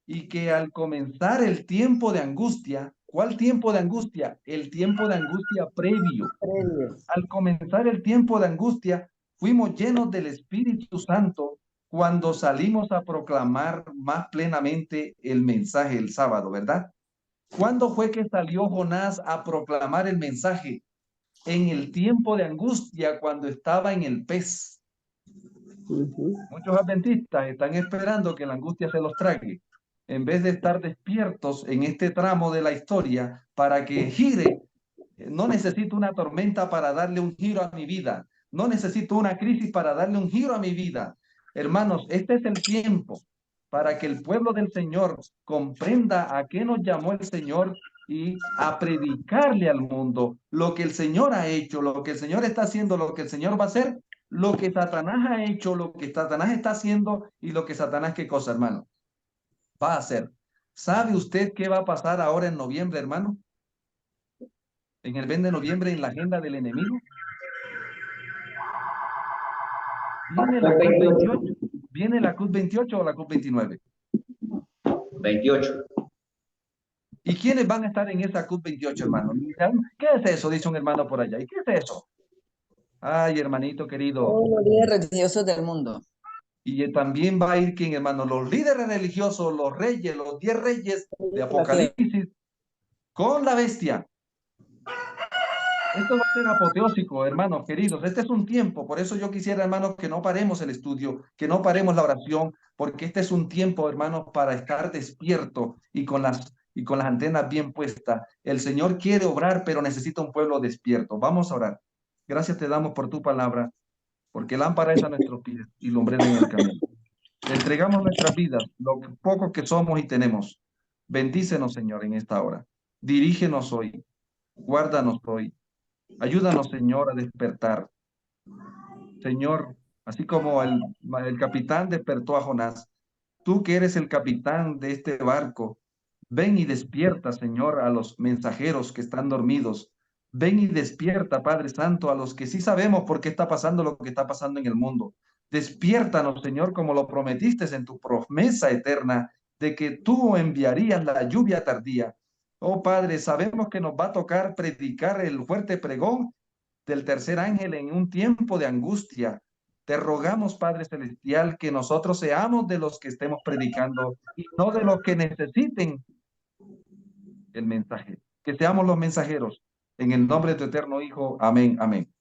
S2: y que al comenzar el tiempo de angustia, ¿cuál tiempo de angustia? El tiempo de angustia previo. Al comenzar el tiempo de angustia, fuimos llenos del Espíritu Santo cuando salimos a proclamar más plenamente el mensaje el sábado, ¿verdad? ¿Cuándo fue que salió Jonás a proclamar el mensaje? En el tiempo de angustia, cuando estaba en el pez. Muchos adventistas están esperando que la angustia se los trague, en vez de estar despiertos en este tramo de la historia para que gire. No necesito una tormenta para darle un giro a mi vida. No necesito una crisis para darle un giro a mi vida. Hermanos, este es el tiempo para que el pueblo del Señor comprenda a qué nos llamó el Señor y a predicarle al mundo lo que el Señor ha hecho, lo que el Señor está haciendo, lo que el Señor va a hacer, lo que Satanás ha hecho, lo que Satanás está haciendo y lo que Satanás, ¿qué cosa, hermano? Va a hacer. ¿Sabe usted qué va a pasar ahora en noviembre, hermano? En el mes de noviembre en la agenda del enemigo. ¿Viene la CUT 28? ¿Viene la CUT 28 o la CUT 29?
S13: 28.
S2: ¿Y quiénes van a estar en esa CUT 28, hermano? ¿Qué es eso? Dice un hermano por allá. ¿Y qué es eso? Ay, hermanito querido.
S4: Todos los líderes religiosos del mundo.
S2: Y también va a ir quién, hermano, los líderes religiosos, los reyes, los 10 reyes de Apocalipsis con la bestia. Esto va a ser apoteósico, hermanos queridos. Este es un tiempo, por eso yo quisiera, hermanos, que no paremos el estudio, que no paremos la oración, porque este es un tiempo, hermanos, para estar despierto y con las antenas bien puestas. El Señor quiere obrar, pero necesita un pueblo despierto. Vamos a orar. Gracias te damos por tu palabra, porque lámpara es a nuestros pies y lumbrera en el camino. Te entregamos nuestras vidas, lo poco que somos y tenemos. Bendícenos, Señor, en esta hora. Dirígenos hoy. Guárdanos hoy. Ayúdanos, Señor, a despertar. Señor, así como el capitán despertó a Jonás, tú que eres el capitán de este barco, ven y despierta, Señor, a los mensajeros que están dormidos. Ven y despierta, Padre Santo, a los que sí sabemos por qué está pasando lo que está pasando en el mundo. Despiértanos, Señor, como lo prometiste en tu promesa eterna de que tú enviarías la lluvia tardía. Oh Padre, sabemos que nos va a tocar predicar el fuerte pregón del tercer ángel en un tiempo de angustia. Te rogamos, Padre Celestial, que nosotros seamos de los que estemos predicando y no de los que necesiten el mensaje. Que seamos los mensajeros. En el nombre de tu eterno Hijo. Amén. Amén.